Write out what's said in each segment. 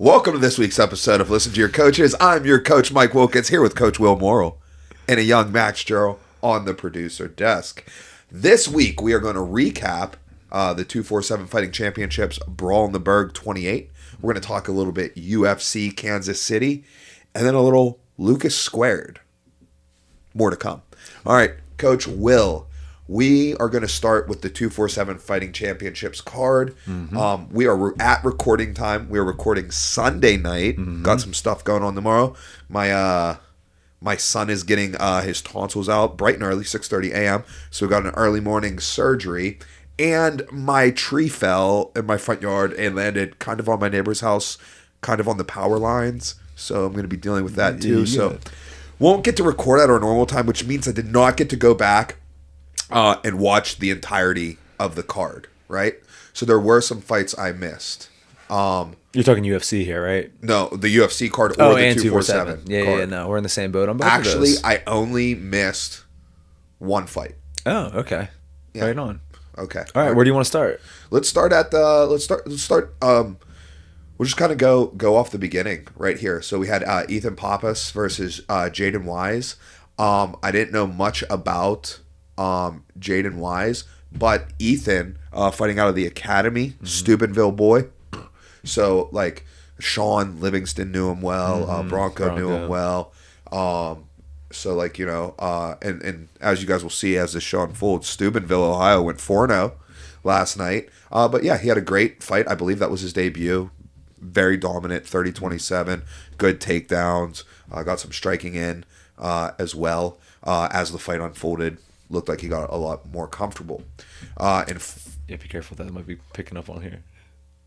Welcome to this week's episode of Listen to Your Coaches. I'm your coach, Mike Wilkins, here with Coach Will Morrill and a young Max Gerald on the producer desk. This week, we are going to recap the 247 Fighting Championships Brawl in the Berg 28. We're going to talk a little bit UFC Kansas City, and then a little Lucas Squared. More to come. All right, Coach Will. We are going to start with the 247 Fighting Championships card. Mm-hmm. We are at recording time. We are recording Sunday night. Mm-hmm. Got some stuff going on tomorrow. My son is getting his tonsils out bright and early, 6:30 a.m. So we got an early morning surgery. And my tree fell in my front yard and landed kind of on my neighbor's house, kind of on the power lines. So I'm going to be dealing with that too. So won't get to record at our normal time, which means I did not get to go back and watch the entirety of the card, right? So there were some fights I missed. You're talking UFC here, right? No, the UFC card or the 247 card. Yeah, no, we're in the same boat on both Actually, of those. I only missed one fight. Oh, okay. Yeah. Right on. Okay. All right, where do you want to start? Let's start at the we'll just kind of go off the beginning right here. So we had Ethan Pappas versus Jaden Wise. I didn't know much about Jaden Wise, but Ethan fighting out of the academy, Steubenville boy. So like Sean Livingston knew him well, Bronco knew him well. So like, you know, and as you guys will see as the show unfolds, Steubenville, Ohio went 4-0 last night. But yeah, he had a great fight. I believe that was his debut. Very dominant, 30-27, good takedowns, got some striking in as well as the fight unfolded. Looked like he got a lot more comfortable. Yeah, be careful. That might be picking up on here.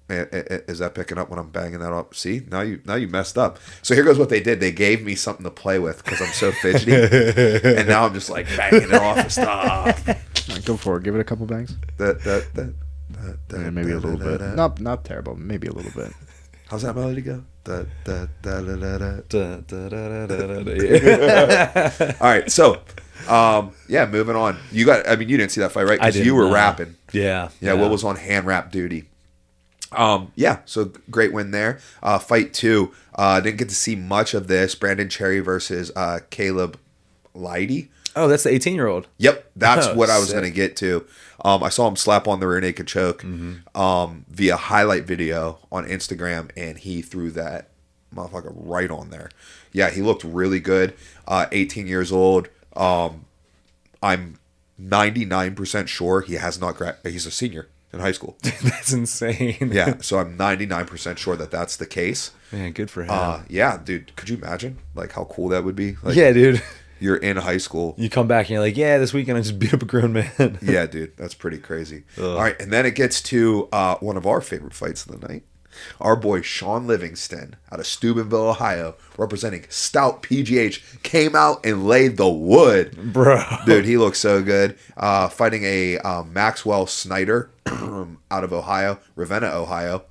Is that picking up when I'm banging that up? See, now you messed up. So here goes what they did. They gave me something to play with because I'm so fidgety, and now I'm just like banging it off and stuff. Right, go for it. Give it a couple bangs. Yeah, maybe a little bit. Not terrible. Maybe a little bit. How's that melody go? All right, so yeah, moving on. You didn't see that fight, right? Because you were rapping. Yeah. Will was on hand rap duty. Yeah, so great win there. Fight 2, didn't get to see much of this. Brandon Cherry versus Caleb Leidy. Oh, that's the 18-year-old. Yep, that's what I was going to get to. I saw him slap on the rear naked choke via highlight video on Instagram, and he threw that motherfucker right on there. Yeah, he looked really good. 18 years old. I'm 99% sure he has not he's a senior in high school. That's insane. Yeah, so I'm 99% sure that that's the case. Man, good for him. Yeah, dude, could you imagine like how cool that would be? Like, yeah, dude. You're in high school. You come back and you're like, yeah, this weekend I just beat up a grown man. Yeah, dude, that's pretty crazy. All right, and then it gets to one of our favorite fights of the night. Our boy Sean Livingston out of Steubenville, Ohio, representing Stout PGH, came out and laid the wood. Bro. Dude, he looks so good. Fighting a Maxwell Snyder out of Ohio, Ravenna, Ohio.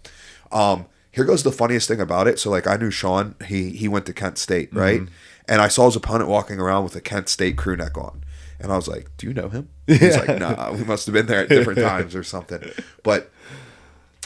Here goes the funniest thing about it. So, like, I knew Sean. He went to Kent State, right? Mm-hmm. And I saw his opponent walking around with a Kent State crew neck on. And I was like, do you know him? He's like, nah, we must have been there at different times or something. But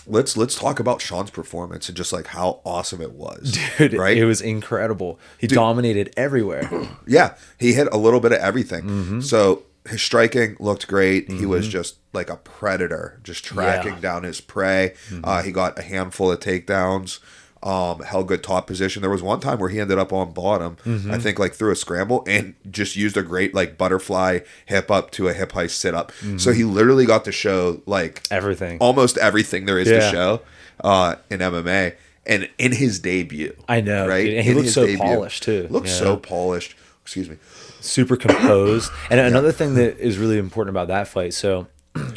let's talk about Sean's performance and just like how awesome it was. Dude, right? It was incredible. He dominated everywhere. Yeah, he hit a little bit of everything. Mm-hmm. So his striking looked great. Mm-hmm. He was just like a predator, just tracking down his prey. Mm-hmm. He got a handful of takedowns. Held good top position. There was one time where he ended up on bottom, I think like through a scramble, and just used a great like butterfly hip up to a hip heist sit up. So he literally got to show like everything, almost everything there is to show in MMA, and in his debut. I know, right? Dude. And he looked so polished too. Looks so polished. Excuse me. Super composed. And another thing that is really important about that fight, so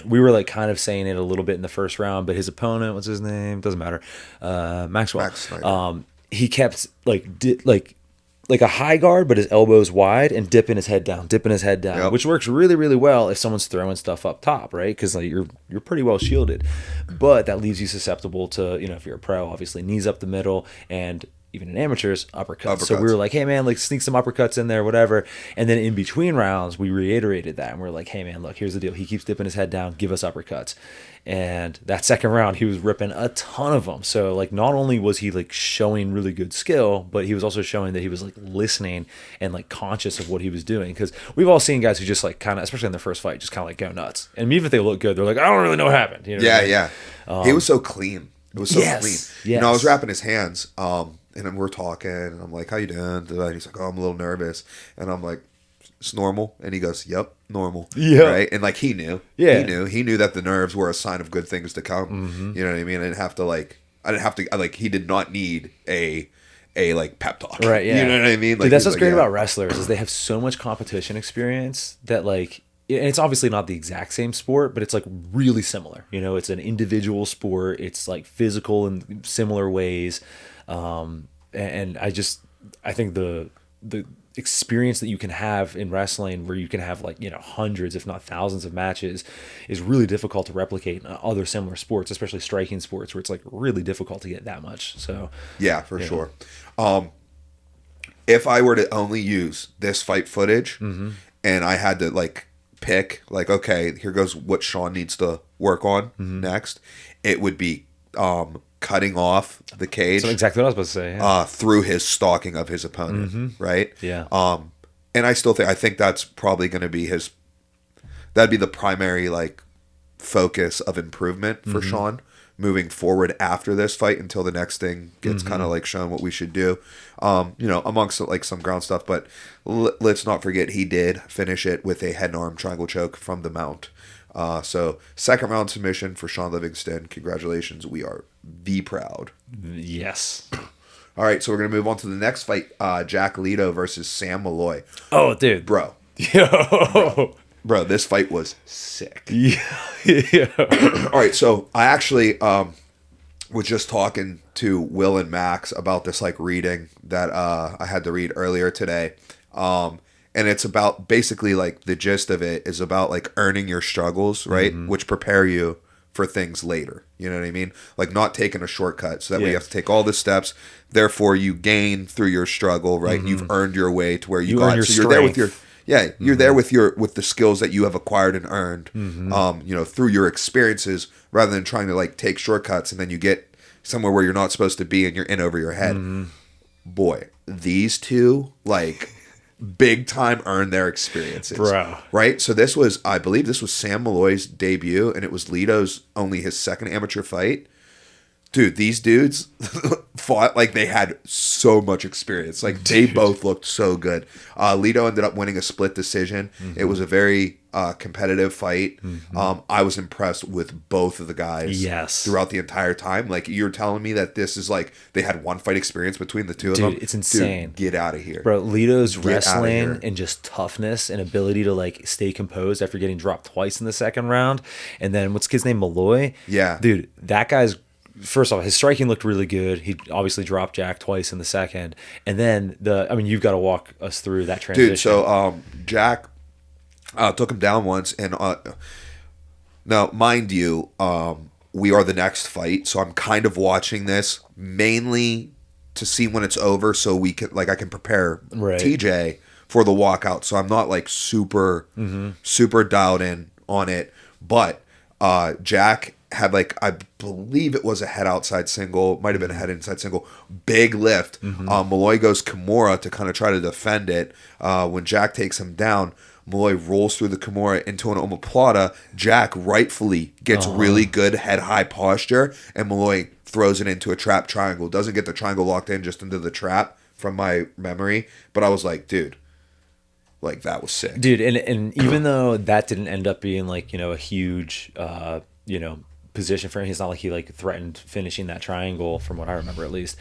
we were like kind of saying it a little bit in the first round, but his opponent, what's his name? Doesn't matter. Maxwell. He kept like a high guard, but his elbows wide and dipping his head down, which works really, really well if someone's throwing stuff up top, right? Because like you're pretty well shielded, but that leaves you susceptible to, you know, if you're a pro, obviously knees up the middle, and even in amateurs, uppercuts. So we were like, hey man, like sneak some uppercuts in there, whatever. And then in between rounds, we reiterated that. And we're like, hey man, look, here's the deal. He keeps dipping his head down, give us uppercuts. And that second round, he was ripping a ton of them. So like, not only was he like showing really good skill, but he was also showing that he was like listening and like conscious of what he was doing. Because we've all seen guys who just like kind of, especially in their first fight, just kind of like go nuts. And even if they look good, they're like, I don't really know what happened. You know what I mean? Yeah. He was so clean. It was so clean. Yes. You know, I was wrapping his hands, and then we're talking, and I'm like, how you doing? And he's like, oh, I'm a little nervous. And I'm like, it's normal. And he goes, yep, normal. Yeah. Right? And like, he knew. Yeah. He knew that the nerves were a sign of good things to come. Mm-hmm. You know what I mean? I didn't have to, he did not need a like pep talk. Right, yeah. You know what I mean? Like, dude, that's what's great about wrestlers is they have so much competition experience that like, and it's obviously not the exact same sport, but it's like really similar. You know, it's an individual sport. It's like physical in similar ways. And I think the experience that you can have in wrestling where you can have like, you know, hundreds, if not thousands of matches is really difficult to replicate in other similar sports, especially striking sports where it's like really difficult to get that much. So yeah, for sure. If I were to only use this fight footage and I had to like pick like, okay, here goes what Sean needs to work on next, it would be cutting off the cage. That's exactly what I was supposed to say. Yeah. Through his stalking of his opponent, right? Yeah. And I think that's probably going to be that'd be the primary like focus of improvement for Sean moving forward after this fight until the next thing gets kind of like shown what we should do. You know, amongst like some ground stuff, but let's not forget he did finish it with a head and arm triangle choke from the mount. So second round submission for Sean Livingston. Congratulations. We are proud. Yes. All right. So we're going to move on to the next fight. Jack Leto versus Sam Malloy. Oh, dude. Bro. Bro, this fight was sick. Yeah. All right. So I actually was just talking to Will and Max about this like reading that I had to read earlier today. And it's about basically like the gist of it is about like earning your struggles, right? Which prepare you for things later. You know what I mean? Like not taking a shortcut so that way you have to take all the steps. Therefore you gain through your struggle, right? You've earned your way to where you got. So you're there with your, you're there with the skills that you have acquired and earned, you know, through your experiences rather than trying to like take shortcuts and then you get somewhere where you're not supposed to be and you're in over your head. Boy, these two like big time earned their experiences, bro. Right? So I believe this was Sam Malloy's debut, and it was Lito's only his second amateur fight. Dude, these dudes fought like they had so much experience. Like they both looked so good. Lito ended up winning a split decision. It was a very competitive fight. I was impressed with both of the guys throughout the entire time. Like you're telling me that this is like they had one fight experience between the two of them. Dude, it's insane. Dude, get out of here. Bro, Lito's wrestling and just toughness and ability to like stay composed after getting dropped twice in the second round. And then what's his name? Malloy? Yeah. Dude, that guy's first off, his striking looked really good. He obviously dropped Jack twice in the second. And then you've got to walk us through that transition. Dude, so Jack took him down once, and now, mind you, we are the next fight, so I'm kind of watching this mainly to see when it's over, so we can I can prepare TJ for the walkout. So I'm not like super dialed in on it, but Jack had like I believe it was a head outside single, might have been a head inside single, big lift. Malloy goes Kimura to kind of try to defend it. When Jack takes him down, Malloy rolls through the Kimura into an omoplata. Jack rightfully gets really good head high posture, and Malloy throws it into a trap triangle. Doesn't get the triangle locked in, just into the trap from my memory. But I was like, dude, like that was sick. Dude, and even though that didn't end up being like, a huge position for him, it's not like he like threatened finishing that triangle from what I remember at least.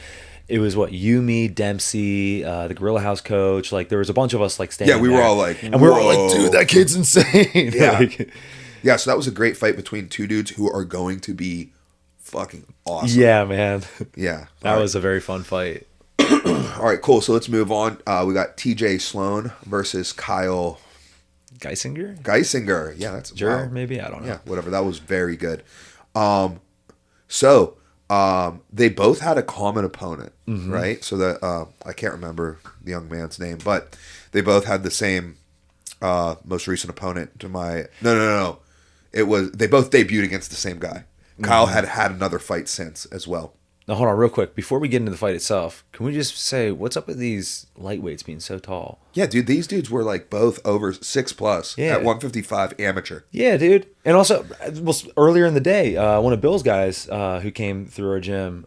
It was you, me, Dempsey, the Gorilla House coach. Like there was a bunch of us like standing. Yeah, we were all like, and we were all like, dude, that kid's insane. Yeah, yeah. So that was a great fight between two dudes who are going to be fucking awesome. Yeah, man. Yeah, that was a very fun fight. All right, cool. So let's move on. We got TJ Sloan versus Kyle Geisinger. Yeah, that's maybe, I don't know. Yeah, whatever. That was very good. So They both had a common opponent, right? So that I can't remember the young man's name, but they both had the same most recent opponent to my no. It was they both debuted against the same guy. Kyle had another fight since as well. Now hold on real quick before we get into the fight itself. Can we just say what's up with these lightweights being so tall? Yeah, dude, these dudes were like both over 6+ at 155 amateur. Yeah, dude. And also, well, earlier in the day, one of Bill's guys who came through our gym,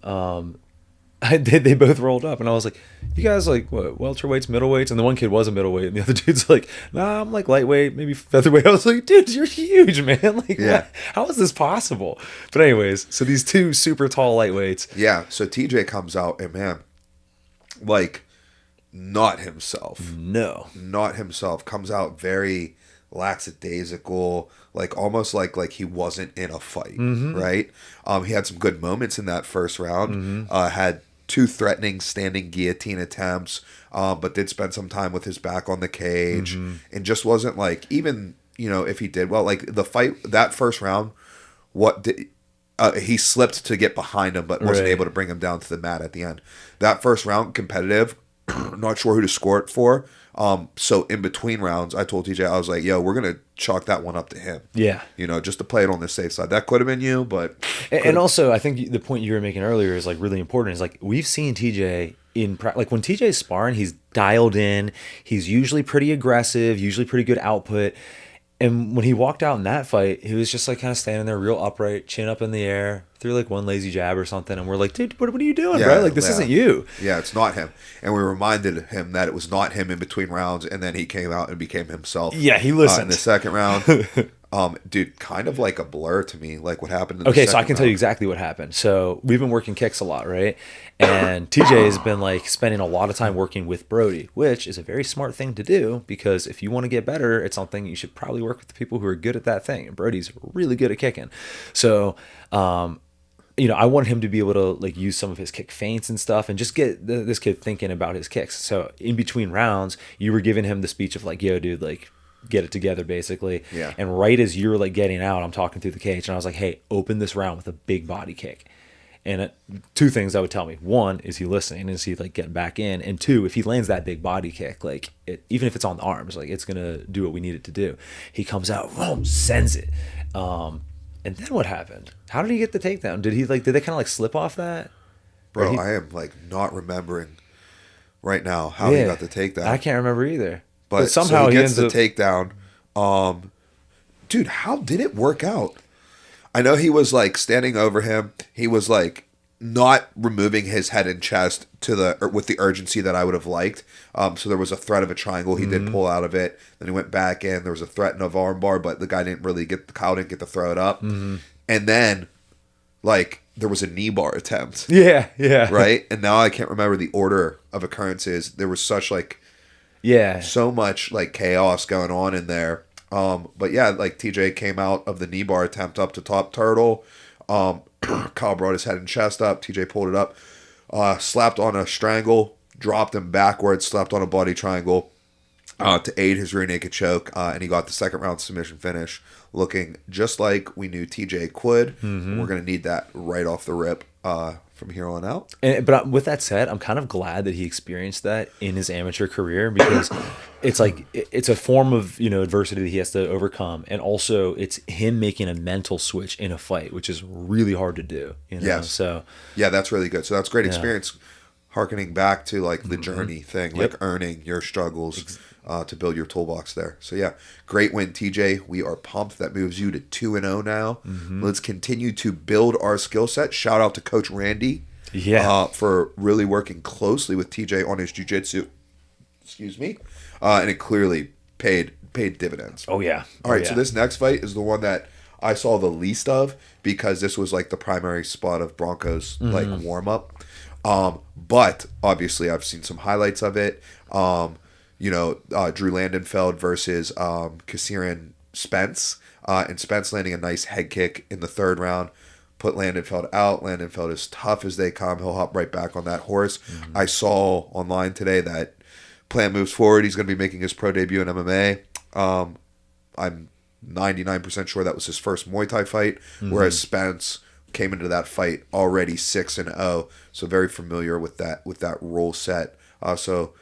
they both rolled up, and I was like, "You guys like what? Welterweights, middleweights?" And the one kid was a middleweight, and the other dude's like, "Nah, I'm like lightweight, maybe featherweight." I was like, "Dude, you're huge, man! Like, what? How is this possible?" But anyways, so these two super tall lightweights. Yeah. So TJ comes out, and man, like, not himself. No, not himself. Comes out very lackadaisical, like almost like he wasn't in a fight, right? He had some good moments in that first round. Had 2 threatening standing guillotine attempts, but did spend some time with his back on the cage, and just wasn't like, even, you know, if he did well, like the fight, that first round, he slipped to get behind him, but wasn't able to bring him down to the mat at the end. That first round, competitive, not sure who to score it for. So in between rounds, I told TJ, I was like, yo, we're going to chalk that one up to him. Yeah. You know, just to play it on the safe side. That could have been you, but... And also, I think the point you were making earlier is like really important. Is like, we've seen TJ like when TJ's sparring, he's dialed in. He's usually pretty aggressive, usually pretty good output. And when he walked out in that fight, he was just like kind of standing there real upright, chin up in the air, threw like one lazy jab or something. And we're like, dude, what are you doing, bro? Like, this isn't you. Yeah, it's not him. And we reminded him that it was not him in between rounds. And then he came out and became himself. Yeah, he listened. In the second round. Dude, kind of like a blur to me, like what happened in the Okay, second so I can round. tell you exactly what happened. So we've been working kicks a lot, right? And TJ has been like spending a lot of time working with Brody, which is a very smart thing to do, because if you want to get better at something, you should probably work with the people who are good at that thing. And Brody's really good at kicking. So, you know, I want him to be able to like use some of his kick feints and stuff, and just get this kid thinking about his kicks. So in between rounds, you were giving him the speech of like, yo, dude, like, get it together, basically. Yeah. And right as you're like getting out, I'm talking through the cage, and I was like, hey, open this round with a big body kick. And 2 things that would tell me: 1, is he listening? Is he like getting back in? And 2, if he lands that big body kick, like even if it's on the arms, like it's gonna do what we need it to do. He comes out, boom, sends it. And then what happened? How did he get the takedown? Did they kind of like slip off that? Bro, I am like not remembering right now how he got the takedown. I can't remember either. But somehow so he gets the takedown. Dude, how did it work out? I know he was like standing over him. He was like not removing his head and chest with the urgency that I would have liked. So there was a threat of a triangle. He did pull out of it. Then he went back in. There was a threat of armbar, but the guy didn't really Kyle didn't get to throw it up. And then like there was a knee bar attempt. Yeah. Right? And now I can't remember the order of occurrences. There was such like so much like chaos going on in there. But yeah, like TJ came out of the knee bar attempt up to top turtle. Kyle brought his head and chest up. TJ pulled it up, slapped on a strangle, dropped him backwards, slapped on a body triangle to aid his rear naked choke, and he got the second round submission finish, looking just like we knew TJ could. We're going to need that right off the rip from here on out. But with that said, I'm kind of glad that he experienced that in his amateur career, because it's like it's a form of, you know, adversity that he has to overcome, and also it's him making a mental switch in a fight, which is really hard to do. You know? Yes. So yeah, that's really good. So that's great experience. Harkening back to like the journey thing, like earning your struggles to build your toolbox there. So yeah, great win, TJ. We are pumped. That moves you to 2-0 now. Let's continue to build our skill set. Shout out to Coach Randy, for really working closely with TJ on his jiu-jitsu. Excuse me, and it clearly paid dividends. Oh yeah. All right, so this next fight is the one that I saw the least of, because this was like the primary spot of Bronco's like warm up. But obviously I've seen some highlights of it. Drew Landenfeld versus Kassiran Spence, and Spence landing a nice head kick in the third round, put Landenfeld out. Landenfeld is tough as they come. He'll hop right back on that horse. I saw online today that plan moves forward. He's going to be making his pro debut in MMA. I'm 99% sure that was his first Muay Thai fight, whereas Spence came into that fight already 6-0, so very familiar with that rule set. So,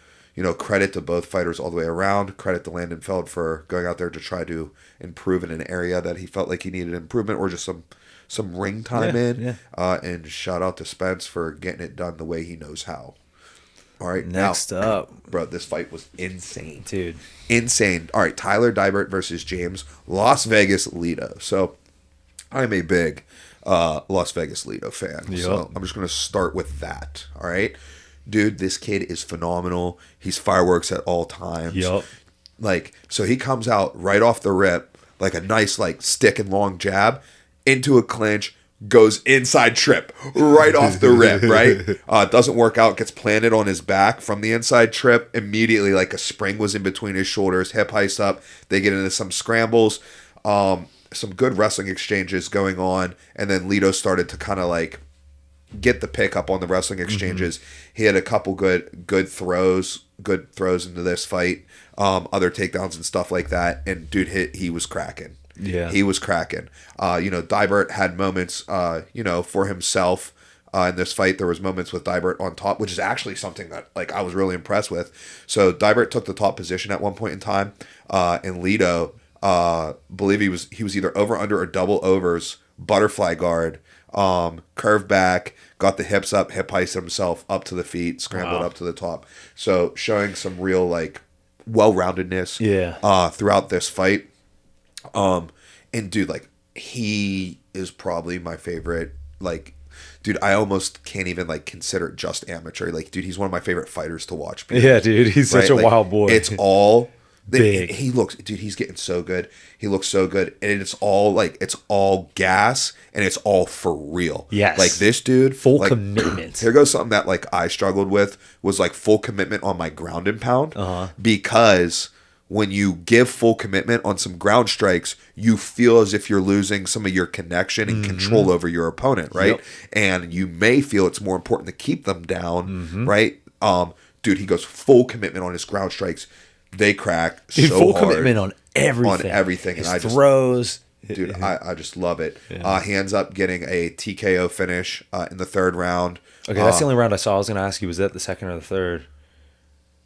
credit to both fighters all the way around. Credit to Landon Feld for going out there to try to improve in an area that he felt like he needed improvement, or just some ring time in. And shout out to Spence for getting it done the way he knows how. All right, next up, bro, this fight was insane, dude. Insane. All right, Tyler Dibert versus James Las Vegas Lido. So, I'm a big Las Vegas Lido fan. Yep. So I'm just going to start with that. All right, dude, this kid is phenomenal. He's fireworks at all times. Yep. So he comes out right off the rip, like a nice stick and long jab into a clinch. Goes inside trip right off the rip, right? Doesn't work out, gets planted on his back from the inside trip. Immediately, like a spring was in between his shoulders, hip heist up. They get into some scrambles, some good wrestling exchanges going on. And then Lido started to kind of get the pick up on the wrestling exchanges. Mm-hmm. He had a couple good throws into this fight, other takedowns and stuff like that. And dude, he was cracking. Yeah, he was cracking. Dibert had moments, for himself in this fight. There was moments with Dibert on top, which is actually something that I was really impressed with. So Dibert took the top position at one point in time, and Lido, believe he was either over, under, or double overs, butterfly guard, curve back, got the hips up, hip heisted himself up to the feet, scrambled up to the top. So showing some real well-roundedness, throughout this fight. And dude, he is probably my favorite. Dude, I almost can't even consider it just amateur. Dude, he's one of my favorite fighters to watch. Period. Yeah, dude, he's such a wild boy. It's all big. He's getting so good. He looks so good, and it's all gas, and it's all for real. Yes, this dude, full commitment. Here goes something that I struggled with was full commitment on my ground and pound, because when you give full commitment on some ground strikes, you feel as if you're losing some of your connection and control over your opponent, right? Yep. And you may feel it's more important to keep them down, right? Dude, he goes full commitment on his ground strikes. They crack full hard. Commitment on everything. On everything. His and throws. Dude, I just love it. Yeah. He ends up getting a TKO finish in the third round. Okay, that's the only round I saw. I was going to ask you, was that the second or the third?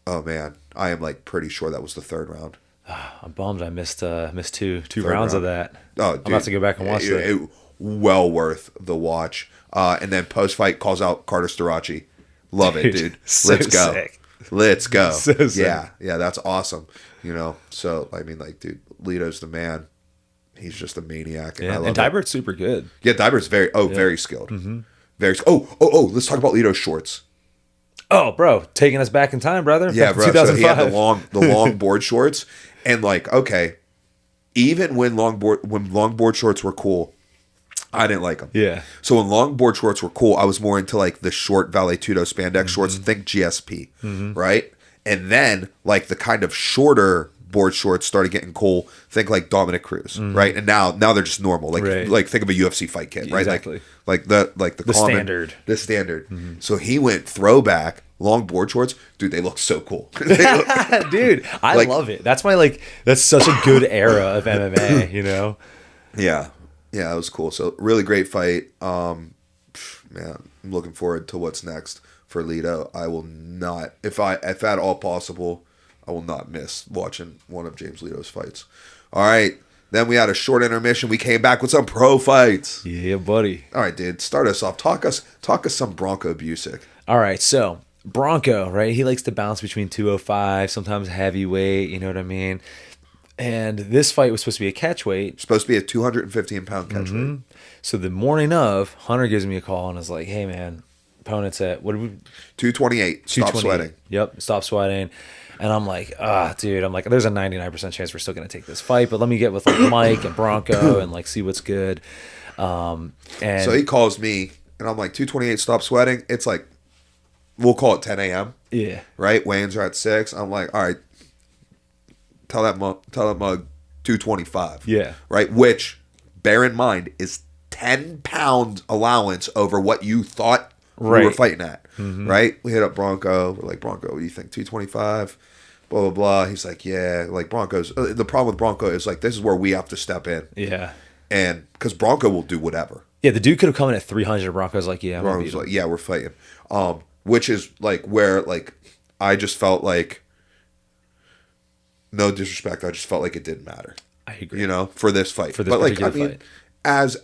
Oh, man. I am pretty sure that was the third round. I'm bummed I missed two rounds of that. Oh, dude, I'm about to go back and watch it. Well worth the watch. And then post-fight calls out Carter Starachi. Love it, dude. Let's go. Sick. Let's go. So sick. Yeah, that's awesome. So, dude, Lido's the man. He's just a maniac. And I love Dibert's super good. Yeah, Dibert's very skilled. Mm-hmm. Let's talk about Lido's shorts. Oh, bro, taking us back in time, brother. Yeah, bro. 2005. So he had the long board shorts, and okay, even when long board shorts were cool, I didn't like them. Yeah. So when long board shorts were cool, I was more into the short Vale Tudo spandex shorts. Think GSP, right? And then the kind of shorter board shorts started getting cool. Think Dominic Cruz, right? And now they're just normal. Think of a UFC fight kit, right? Exactly. The common, standard. The standard. Mm-hmm. So he went throwback, long board shorts. Dude, they look so cool. Dude, I love it. That's why that's such a good era of MMA, Yeah. Yeah, it was cool. So really great fight. Man, I'm looking forward to what's next for Lido. I will not, if at all possible, I will not miss watching one of James Lido's fights. All right. Then we had a short intermission. We came back with some pro fights. Yeah, buddy. All right, dude. Start us off. Talk us some Bronco Busick. All right, so Bronco, right? He likes to bounce between 205, sometimes heavyweight. You know what I mean? And this fight was supposed to be a catch weight. Supposed to be a 215-pound catch weight. So the morning of, Hunter gives me a call and is like, "Hey, man, opponent's at what did we? 228. Stop sweating. Yep, stop sweating." And I'm like, dude, there's a 99% chance we're still going to take this fight, but let me get with Mike and Bronco and see what's good. And so he calls me, and I'm like, 228, stop sweating. It's we'll call it 10 a.m. Yeah. Right? Weigh-ins are at 6. I'm like, all right, tell that mug 225. Yeah. Right? Which, bear in mind, is 10-pound allowance over what you thought we were fighting at. Mm-hmm. Right? We hit up Bronco. We're like, Bronco, what do you think? 225? Blah, blah, blah. He's like, yeah. Bronco's... the problem with Bronco is, this is where we have to step in. Yeah. And... Because Bronco will do whatever. Yeah, the dude could have come in at 300. Bronco's like, yeah, Bronco's like, yeah, we're fighting. Which is like where like I just felt like, no disrespect, I just felt like it didn't matter. I agree. You know, for this fight. For this particular fight. As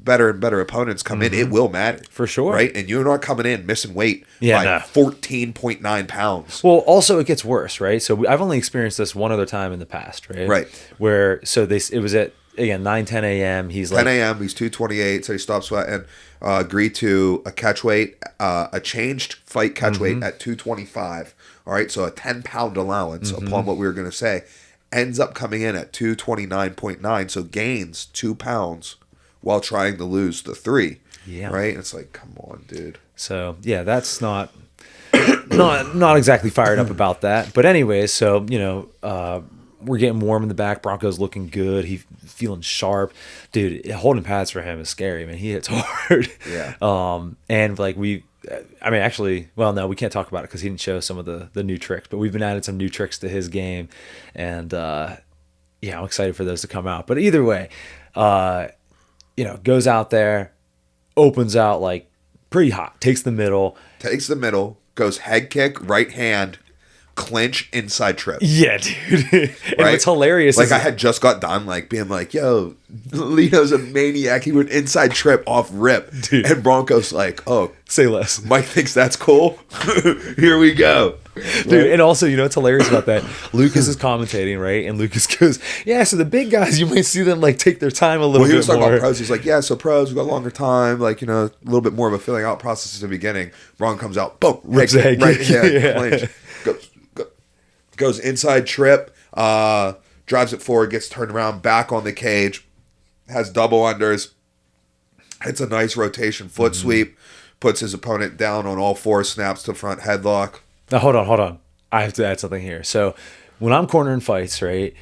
better and better opponents come in, it will matter. For sure. Right? And you're not coming in missing weight by 14.9 pounds. Well, also it gets worse, right? So I've only experienced this one other time in the past, right? Right. Where, it was at, again, 9, 10 a.m. He's 10 a.m. He's 228, so he stopped sweating. Agreed to a catch weight, a changed fight catch weight at 225. All right, so a 10-pound allowance upon what we were going to say. Ends up coming in at 229.9, so gains 2 pounds while trying to lose the 3. Yeah. Right? And it's like, come on, dude. So, yeah, that's not exactly fired up about that. But anyways, so, you know, we're getting warm in the back. Bronco's looking good. He's feeling sharp. Dude, holding pads for him is scary, man. He hits hard. Yeah. And like actually, well, no, we can't talk about it because he didn't show some of the new tricks, but we've been adding some new tricks to his game. And, yeah, I'm excited for those to come out. But either way, you know, goes out there, opens out like pretty hot, takes the middle, goes head kick, right hand, clinch, inside trip. Yeah, dude. And right? what's hilarious like is I had just got done like being like, yo, Lito's a maniac. He went inside trip off rip. Dude. And Bronco's like, oh, say less. Mike thinks that's cool. Here we go. Dude, right? And also, you know what's hilarious about that? Lucas is commentating, right? And Lucas goes, yeah, so the big guys, you might see them like take their time a little bit more. He was talking about pros. He's like, yeah, so pros, we got a longer time, like, you know, a little bit more of a filling out process in the beginning. Bron comes out, boom, rips a head, right hand, clinch. Goes inside trip, drives it forward, gets turned around, back on the cage, has double unders, hits a nice rotation foot sweep, puts his opponent down on all fours, snaps to front headlock. Now, hold on. I have to add something here. So when I'm cornering fights, right,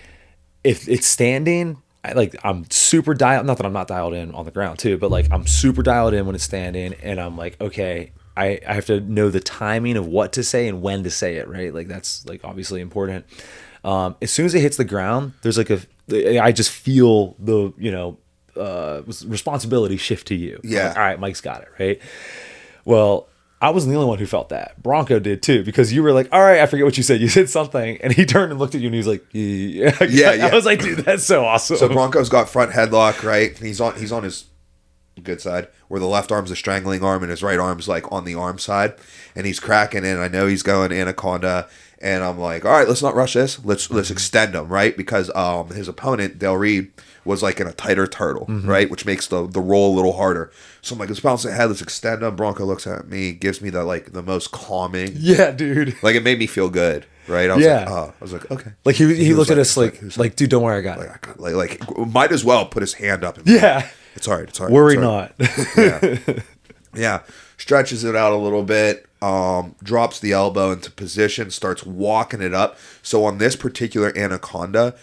if it's standing, I'm super dialed, not that I'm not dialed in on the ground too, but like I'm super dialed in when it's standing, and I'm like, okay, I have to know the timing of what to say and when to say it, right? Like that's like obviously important. As soon as it hits the ground, there's like I just feel the, you know, responsibility shift to you. Yeah. Like, all right, Mike's got it, right? Well, I wasn't the only one who felt that. Bronco did too, because you were like, all right, I forget what you said. You said something, and he turned and looked at you, and he was like, yeah. I was like, dude, that's so awesome. So Bronco's got front headlock, right? And he's on his good side, where the left arm's a strangling arm and his right arm's like on the arm side, and he's cracking in. I know he's going anaconda, and I'm like, all right, let's not rush this. Let's extend him, right? Because his opponent, Del Reed, was like in a tighter turtle, right? Which makes the roll a little harder. So I'm like, let's bounce ahead, let's extend him. Bronco looks at me, gives me the most calming. Yeah, dude. Like it made me feel good, right? I was like, okay. Like he looked at us like, dude, don't worry, I got it. Like might as well put his hand up. And it's all right. Worry not. Yeah. Stretches it out a little bit, drops the elbow into position, starts walking it up. So on this particular anaconda,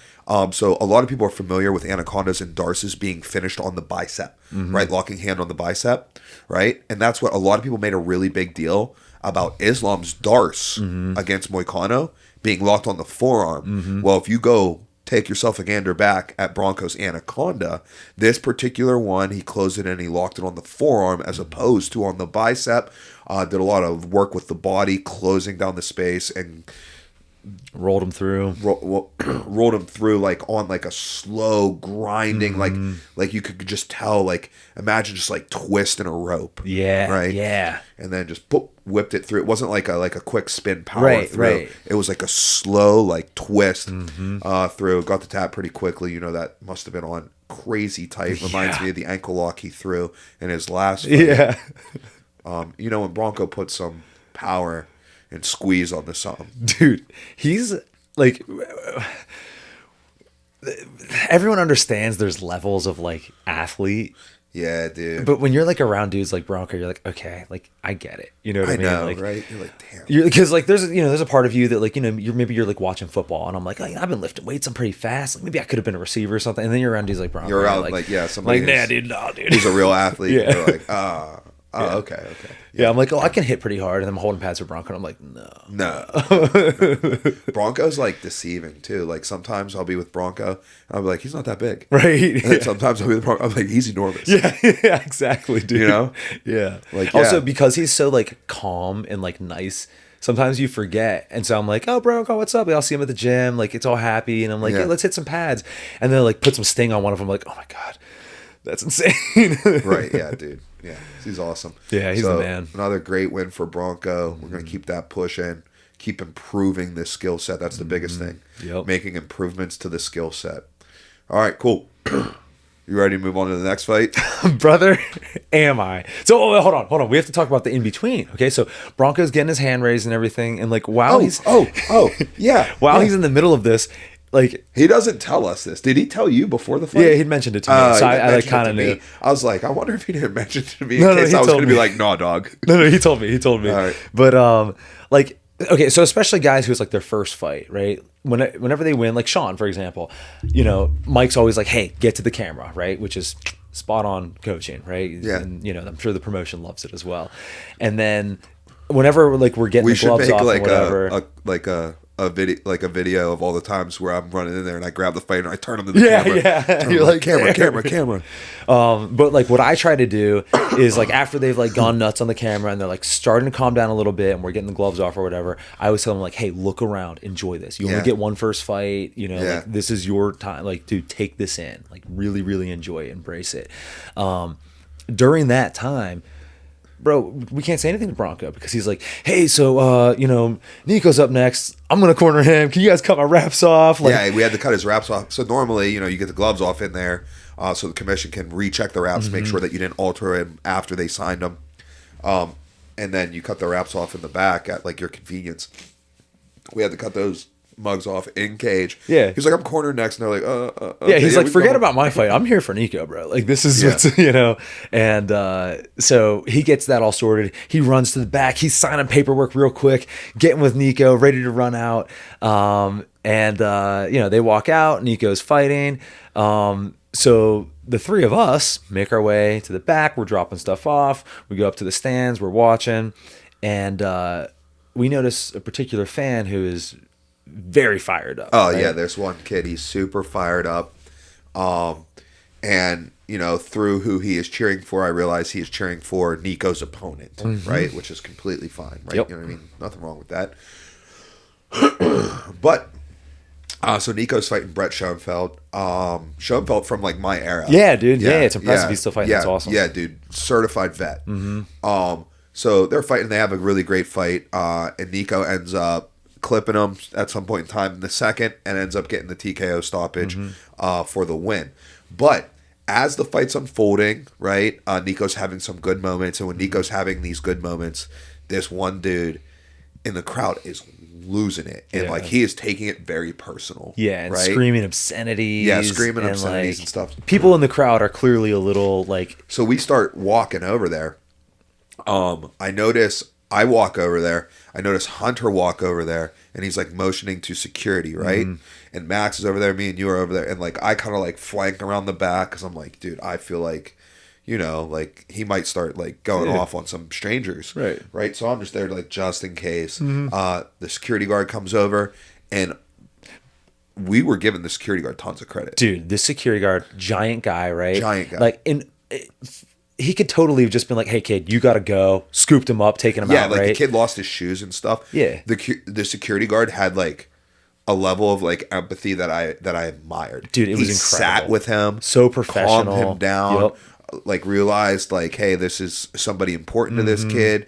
so a lot of people are familiar with anacondas and darces being finished on the bicep, right? Locking hand on the bicep, right? And that's what a lot of people made a really big deal about Islam's darce against Moicano being locked on the forearm. Well, if you go take yourself a gander back at Bronco's anaconda, this particular one, he closed it and he locked it on the forearm as opposed to on the bicep. Did a lot of work with the body, closing down the space, and rolled him through. Rolled him through like on like a slow grinding, like you could just tell, like imagine just like twisting a rope. Yeah. Right. Yeah. And then just whipped it through. It wasn't like a quick spin power through. Right. It was like a slow like twist through. Got the tap pretty quickly. You know, that must have been on crazy tight. Reminds me of the ankle lock he threw in his last fight. Yeah. You know, when Bronco put some power and squeeze on the something. Dude, he's like, everyone understands there's levels of like athlete. Yeah, dude. But when you're like around dudes like Bronco, you're like, okay, like I get it. You know what I mean? I know, like, right? You're like, damn. Because like there's a part of you that like, you know, you're like watching football, and I'm like, oh, I've been lifting weights, I'm pretty fast. Like maybe I could have been a receiver or something. And then you're around dudes like Bronco. You're around like yeah, somebody. Like, nah, dude, no, dude. Who's a real athlete. Yeah. You're like, Oh, okay. Yeah, I'm like, oh, I can hit pretty hard, and I'm holding pads for Bronco, and I'm like, no. Bronco's like deceiving too. Like sometimes I'll be with Bronco, and I'll be like, he's not that big, right? And sometimes I'll be with Bronco, I'm like, he's enormous. Yeah, exactly, dude. You know? Yeah. Like also because he's so like calm and like nice. Sometimes you forget, and so I'm like, "Oh, Bronco, what's up?" And I'll see him at the gym, like it's all happy, and I'm like, "Yeah, let's hit some pads," and then like put some sting on one of them, like, "Oh my god, that's insane!" Right? Yeah, dude. Yeah, he's awesome. Yeah, he's the man. Another great win for Bronco. We're gonna keep that pushing, keep improving this skill set. That's the biggest thing. Yep. Making improvements to the skill set. All right, cool. You ready to move on to the next fight? Brother, am I? So hold on. We have to talk about the in between. Okay, so Bronco's getting his hand raised and everything, and like while he's he's in the middle of this, like he doesn't tell us this. Did he tell you before the fight? Yeah, he'd mentioned it to me, so I like kind of knew. I was like, I wonder if he didn't mention it to me in case I was going to be like, "No, dog." No, he told me. All right. But like. Okay, so especially guys who it's like their first fight, right? Whenever they win, like Sean, for example, you know, Mike's always like, "Hey, get to the camera," right? Which is spot on coaching, right? Yeah. And you know, I'm sure the promotion loves it as well. And then whenever like we're getting the gloves off like or whatever, a video of all the times where I'm running in there and I grab the fight and I turn him to the camera. Yeah. You're like camera. But like what I try to do is like after they've like gone nuts on the camera and they're like starting to calm down a little bit and we're getting the gloves off or whatever, I always tell them like, hey, look around, enjoy this. You only get one first fight, you know, like this is your time, like to take this in, like really, really enjoy it, embrace it. During that time, bro, we can't say anything to Bronco because he's like, hey, so, you know, Nico's up next. I'm going to corner him. Can you guys cut my wraps off? Like, yeah, we had to cut his wraps off. So normally, you know, you get the gloves off in there so the commission can recheck the wraps, make sure that you didn't alter him after they signed him. And then you cut the wraps off in the back at, like, your convenience. We had to cut those mugs off in cage. Yeah. He's like, I'm corner next. And they're like, okay, yeah, he's like, forget about my fight. I'm here for Nico, bro. Like, this is what's, you know. And so he gets that all sorted. He runs to the back. He's signing paperwork real quick, getting with Nico, ready to run out. And you know, they walk out. Nico's fighting. So the three of us make our way to the back. We're dropping stuff off. We go up to the stands. We're watching. And we notice a particular fan who is very fired up. Oh, right? yeah, there's one kid. He's super fired up. And, you know, through who he is cheering for, I realize he is cheering for Nico's opponent, right? Which is completely fine, right? Yep. You know what I mean? Nothing wrong with that. But, so Nico's fighting Brett Schoenfeld. Schoenfeld from, like, my era. Yeah, dude. Yeah, it's impressive he's still fighting. That's awesome. Yeah, dude. Certified vet. So they're fighting. They have a really great fight. And Nico ends up clipping him at some point in time in the second and ends up getting the TKO stoppage for the win. But as the fight's unfolding, right, Nico's having some good moments. And when Nico's having these good moments, this one dude in the crowd is losing it. And, like, he is taking it very personal. Yeah, and right? screaming obscenities. Yeah, screaming and obscenities like, and stuff. People in the crowd are clearly a little, like... So we start walking over there. I walk over there. I notice Hunter walk over there, and he's like motioning to security, right? And Max is over there, me and you are over there, and like I kind of like flank around the back because I'm like, dude, I feel like, you know, like he might start like going off on some strangers, right? So I'm just there like just in case. The security guard comes over, and we were giving the security guard tons of credit, dude. This security guard, giant guy, right? Giant guy, like he could totally have just been like, hey, kid, you got to go. Scooped him up, taken him out, yeah, like right? the kid lost his shoes and stuff. Yeah. The security guard had like a level of like empathy that I admired. Dude, it was incredible. Sat with him. So professional. Calmed him down. Like realized like, hey, this is somebody important to this kid.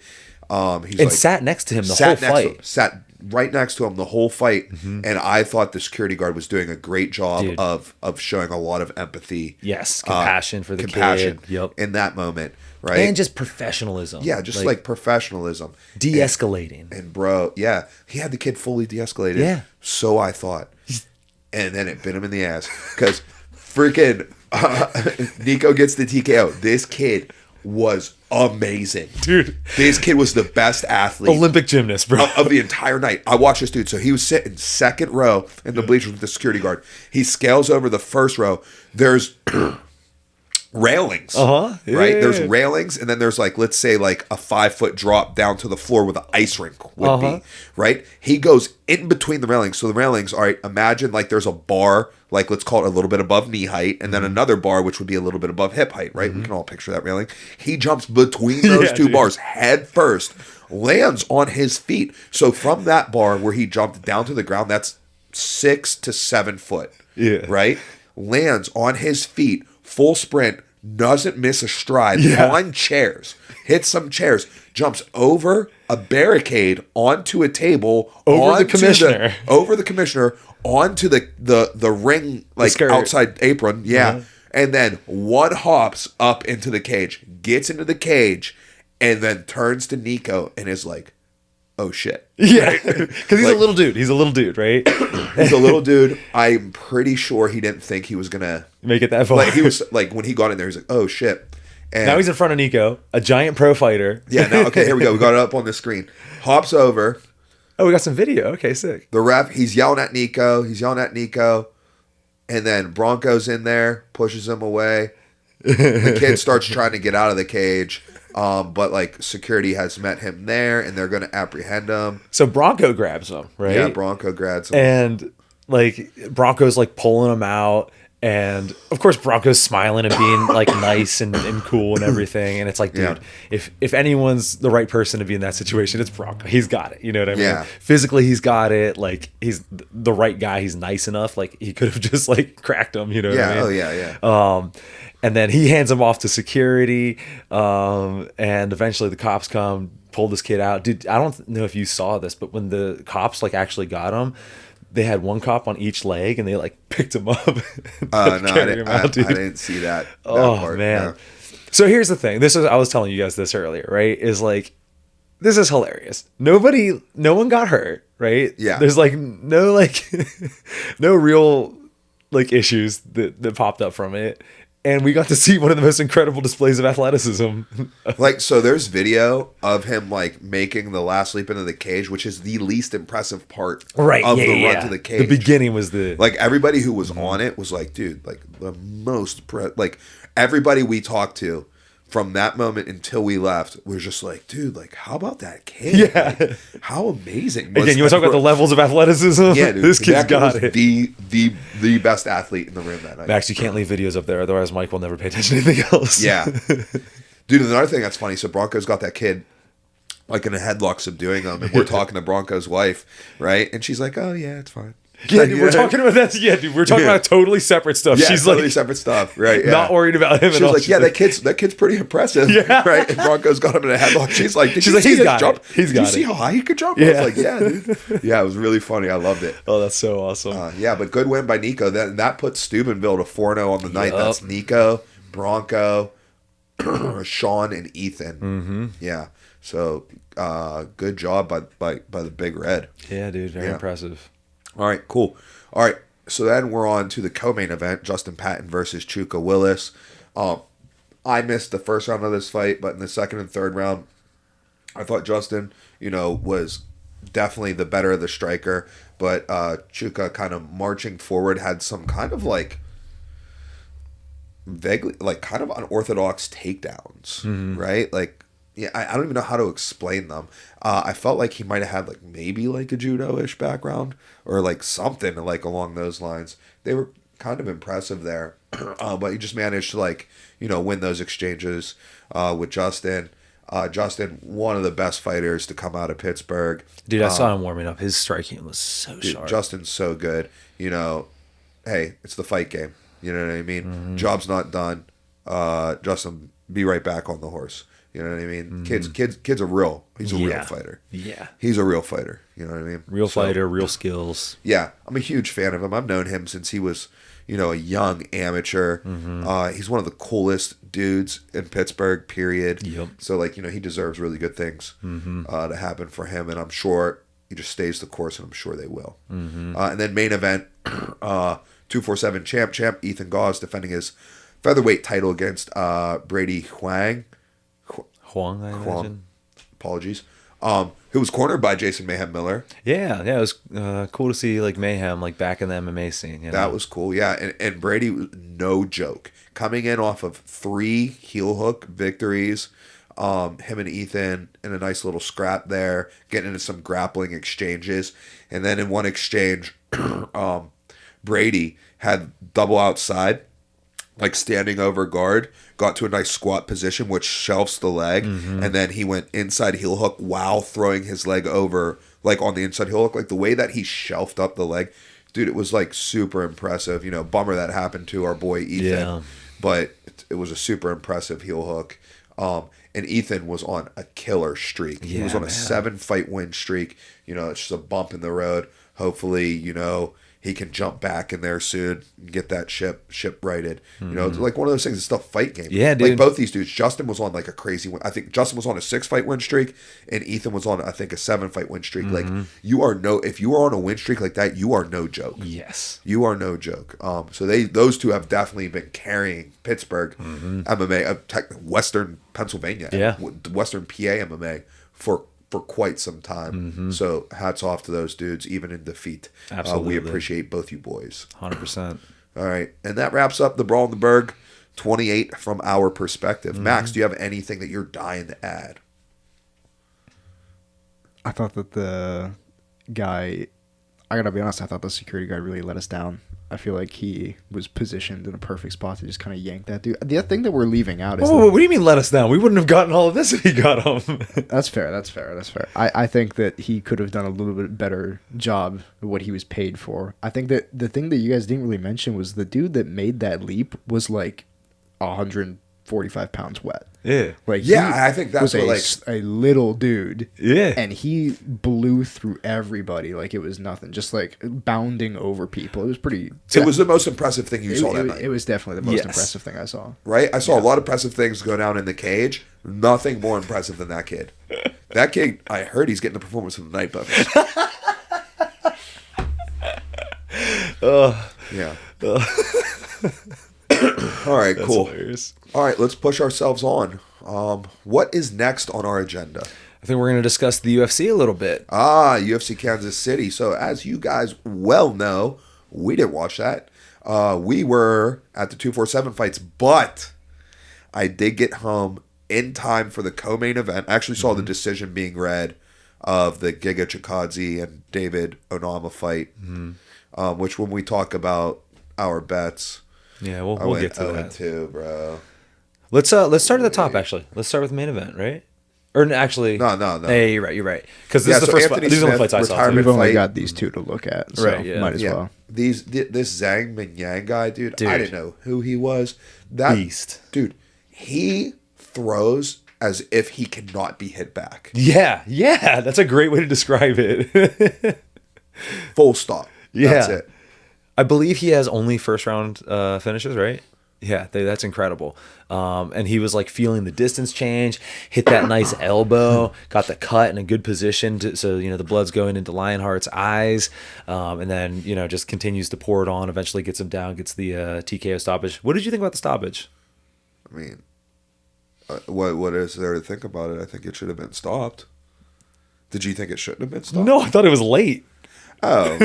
He's like, sat next to him the whole fight. Sat right next to him the whole fight. And I thought the security guard was doing a great job of showing a lot of empathy. Yes, compassion for the kid. Yep. In that moment, right? And just professionalism. Yeah, just like professionalism. De-escalating. And bro, yeah, he had the kid fully de-escalated. Yeah. So I thought. And then it bit him in the ass. Because freaking Nico gets the TKO. This kid was amazing. Dude. This kid was the best athlete. Olympic gymnast, bro. Of the entire night. I watched this dude. So he was sitting second row in the bleachers with the security guard. He scales over the first row. There's railings. Yeah, right? yeah, There's yeah. railings, and then there's like, let's say like a 5-foot drop down to the floor where the ice rink would be, right? He goes in between the railings. So the railings, all right, imagine like there's a bar, like let's call it a little bit above knee height, and then another bar which would be a little bit above hip height, right? We can all picture that railing. He jumps between those two bars head first, lands on his feet. So from that bar where he jumped down to the ground, that's 6 to 7 foot. Yeah. Right? Lands on his feet, full sprint, doesn't miss a stride on chairs, hits some chairs, jumps over a barricade onto a table, Over the commissioner, onto the ring, like outside apron, and then one hops up into the cage, gets into the cage, and then turns to Nico and is like, oh shit. Yeah, because he's a little dude. He's a little dude, right? He's a little dude. I'm pretty sure he didn't think he was gonna make it that far. Like he was like when he got in there, he's like, oh shit. And now he's in front of Nico, a giant pro fighter. Yeah. Now, okay, here we go. We got it up on the screen. Hops over. Oh, we got some video. Okay, sick. The ref, he's yelling at Nico. And then Bronco's in there, pushes him away. The kid starts trying to get out of the cage. But like security has met him there, and they're going to apprehend him. So Bronco grabs him, right? Yeah, Bronco grabs him, and like Bronco's like pulling him out, and of course Bronco's smiling and being like nice and cool and everything. And it's like, dude, if anyone's the right person to be in that situation, it's Bronco. He's got it. You know what I mean? Yeah. Physically, he's got it. Like he's the right guy. He's nice enough. Like he could have just like cracked him. You know? What I mean? Oh yeah. And then he hands him off to security, and eventually the cops come, pull this kid out. Dude, I don't know if you saw this, but when the cops like actually got him, they had one cop on each leg, and they like picked him up. No, I didn't see that. Part, man. No. So here's the thing. I was telling you guys this earlier, right? Is like, this is hilarious. No one got hurt, right? Yeah. There's like no real like issues that popped up from it. And we got to see one of the most incredible displays of athleticism. Like, so there's video of him like making the last leap into the cage, which is the least impressive part of the run to the cage. The beginning was like everybody who was on it was like, dude, like the most like everybody we talked to from that moment until we left was just like, dude, like how about that kid? Yeah, like, how amazing. Again, you want to talk about the levels of athleticism? Yeah, dude, this kid's got it. The best athlete in the room that night. Max, you can't leave videos up there, otherwise Mike will never pay attention to anything else. Yeah, dude. Another thing that's funny. So Bronco's got that kid like in a headlock, subduing him, and we're talking to Bronco's wife, right? And she's like, "Oh yeah, it's fine." Yeah, dude, we're talking about that. Yeah, dude, we're talking about totally separate stuff. Yeah, she's totally like separate stuff, right? Yeah. Not worried about him. She was like, "Yeah, that kid's pretty impressive." Yeah, right. And Bronco's got him in a headlock. She's like, he's got jump? It. He's got it. Did you see how high he could jump? Yeah. I was like, "Yeah, dude." Yeah, it was really funny. I loved it. Oh, that's so awesome. Yeah, but good win by Nico. That puts Steubenville to 4-0 on the night. That's Nico, Bronco, Sean, and Ethan. Mm-hmm. Yeah. So good job by the Big Red. Yeah, dude, very impressive. All right, cool. All right, so then we're on to the co-main event, Justin Patton versus Chuka Willis. I missed the first round of this fight, but in the second and third round, I thought Justin, was definitely the better of the striker, but Chuka kind of marching forward had some kind of like vaguely, like kind of unorthodox takedowns, right? Like, yeah, I don't even know how to explain them. I felt like he might have had like maybe like a judo-ish background or like something like along those lines. They were kind of impressive there, but he just managed to like win those exchanges with Justin. Justin, one of the best fighters to come out of Pittsburgh. Dude, I saw him warming up. His striking was so sharp. Justin's so good. Hey, it's the fight game. You know what I mean? Mm-hmm. Job's not done. Justin, be right back on the horse. You know what I mean? Mm-hmm. Kid's a real. He's a real fighter. Yeah. He's a real fighter. You know what I mean? Real fighter, real skills. Yeah. I'm a huge fan of him. I've known him since he was, a young amateur. Mm-hmm. He's one of the coolest dudes in Pittsburgh, period. Yep. So, he deserves really good things to happen for him. And I'm sure he just stays the course, and I'm sure they will. Mm-hmm. And then main event, 247 champ, Ethan Gause defending his featherweight title against Brady Huang. Huang, I imagine. Apologies. who was cornered by Jason Mayhem Miller. Yeah, it was cool to see like Mayhem like back in the MMA scene. You know? That was cool, yeah. And Brady was no joke. Coming in off of 3 heel hook victories, him and Ethan in a nice little scrap there, getting into some grappling exchanges. And then in one exchange, Brady had double outside, like standing over guard, got to a nice squat position, which shelves the leg, and then he went inside heel hook while throwing his leg over, like on the inside heel hook. Like the way that he shelved up the leg, dude, it was like super impressive. You know, bummer that happened to our boy Ethan, but it was a super impressive heel hook. And Ethan was on a killer streak. He was on a 7-fight win streak. You know, it's just a bump in the road. Hopefully, you know, he can jump back in there soon and get that ship righted. You know, it's like one of those things. It's still a fight game. Yeah, dude. Like both these dudes. Justin was on like a crazy one. I think Justin was on a 6-fight win streak, and Ethan was on, I think, a 7-fight win streak. Like if you are on a win streak like that, you are no joke. Yes, you are no joke. So those two have definitely been carrying Pittsburgh MMA, Western Pennsylvania, Western PA MMA for quite some time. So hats off to those dudes, even in defeat. Absolutely. We appreciate both you boys. 100%. All right. And that wraps up the Brawl in the Berg 28 from our perspective. Max, do you have anything that you're dying to add? I thought that the guy, I gotta be honest, I thought the security guard really let us down. I feel like he was positioned in a perfect spot to just kind of yank that dude. The thing that we're leaving out is... what do you mean let us down? We wouldn't have gotten all of this if he got him. That's fair. I think that he could have done a little bit better job of what he was paid for. I think that the thing that you guys didn't really mention was the dude that made that leap was like 145 pounds wet. Yeah. Like, I think that's was a little dude. Yeah. And he blew through everybody like it was nothing. Just like bounding over people. It was pretty... It was the most impressive thing you saw that night. It was definitely the most impressive thing I saw. Right? I saw a lot of impressive things go down in the cage. Nothing more impressive than that kid. That kid, I heard he's getting the performance of the night bonus. Yeah. All right, That's cool. Hilarious. All right, let's push ourselves on. What is next on our agenda? I think we're going to discuss the UFC a little bit. UFC Kansas City. So as you guys well know, we didn't watch that. We were at the 247 fights, but I did get home in time for the co-main event. I actually saw the decision being read of the Giga Chikadze and David Onama fight, which when we talk about our bets... Yeah, we'll get to that. 0-2, bro. Let's start at the top, actually. Let's start with the main event, right? Or actually... No. Hey, you're right. Because this is the first fight. These are the fights I saw. We've only got these two to look at, so might as well. This Zhang Mingyang guy, dude, I didn't know who he was. That beast. Dude, he throws as if he cannot be hit back. Yeah, that's a great way to describe it. Full stop. That's it. I believe he has only first round finishes, right? Yeah, that's incredible. And he was like feeling the distance change, hit that nice elbow, got the cut in a good position, so the blood's going into Lionheart's eyes, and then just continues to pour it on. Eventually gets him down, gets the TKO stoppage. What did you think about the stoppage? I mean, what is there to think about it? I think it should have been stopped. Did you think it shouldn't have been stopped? No, I thought it was late. Oh,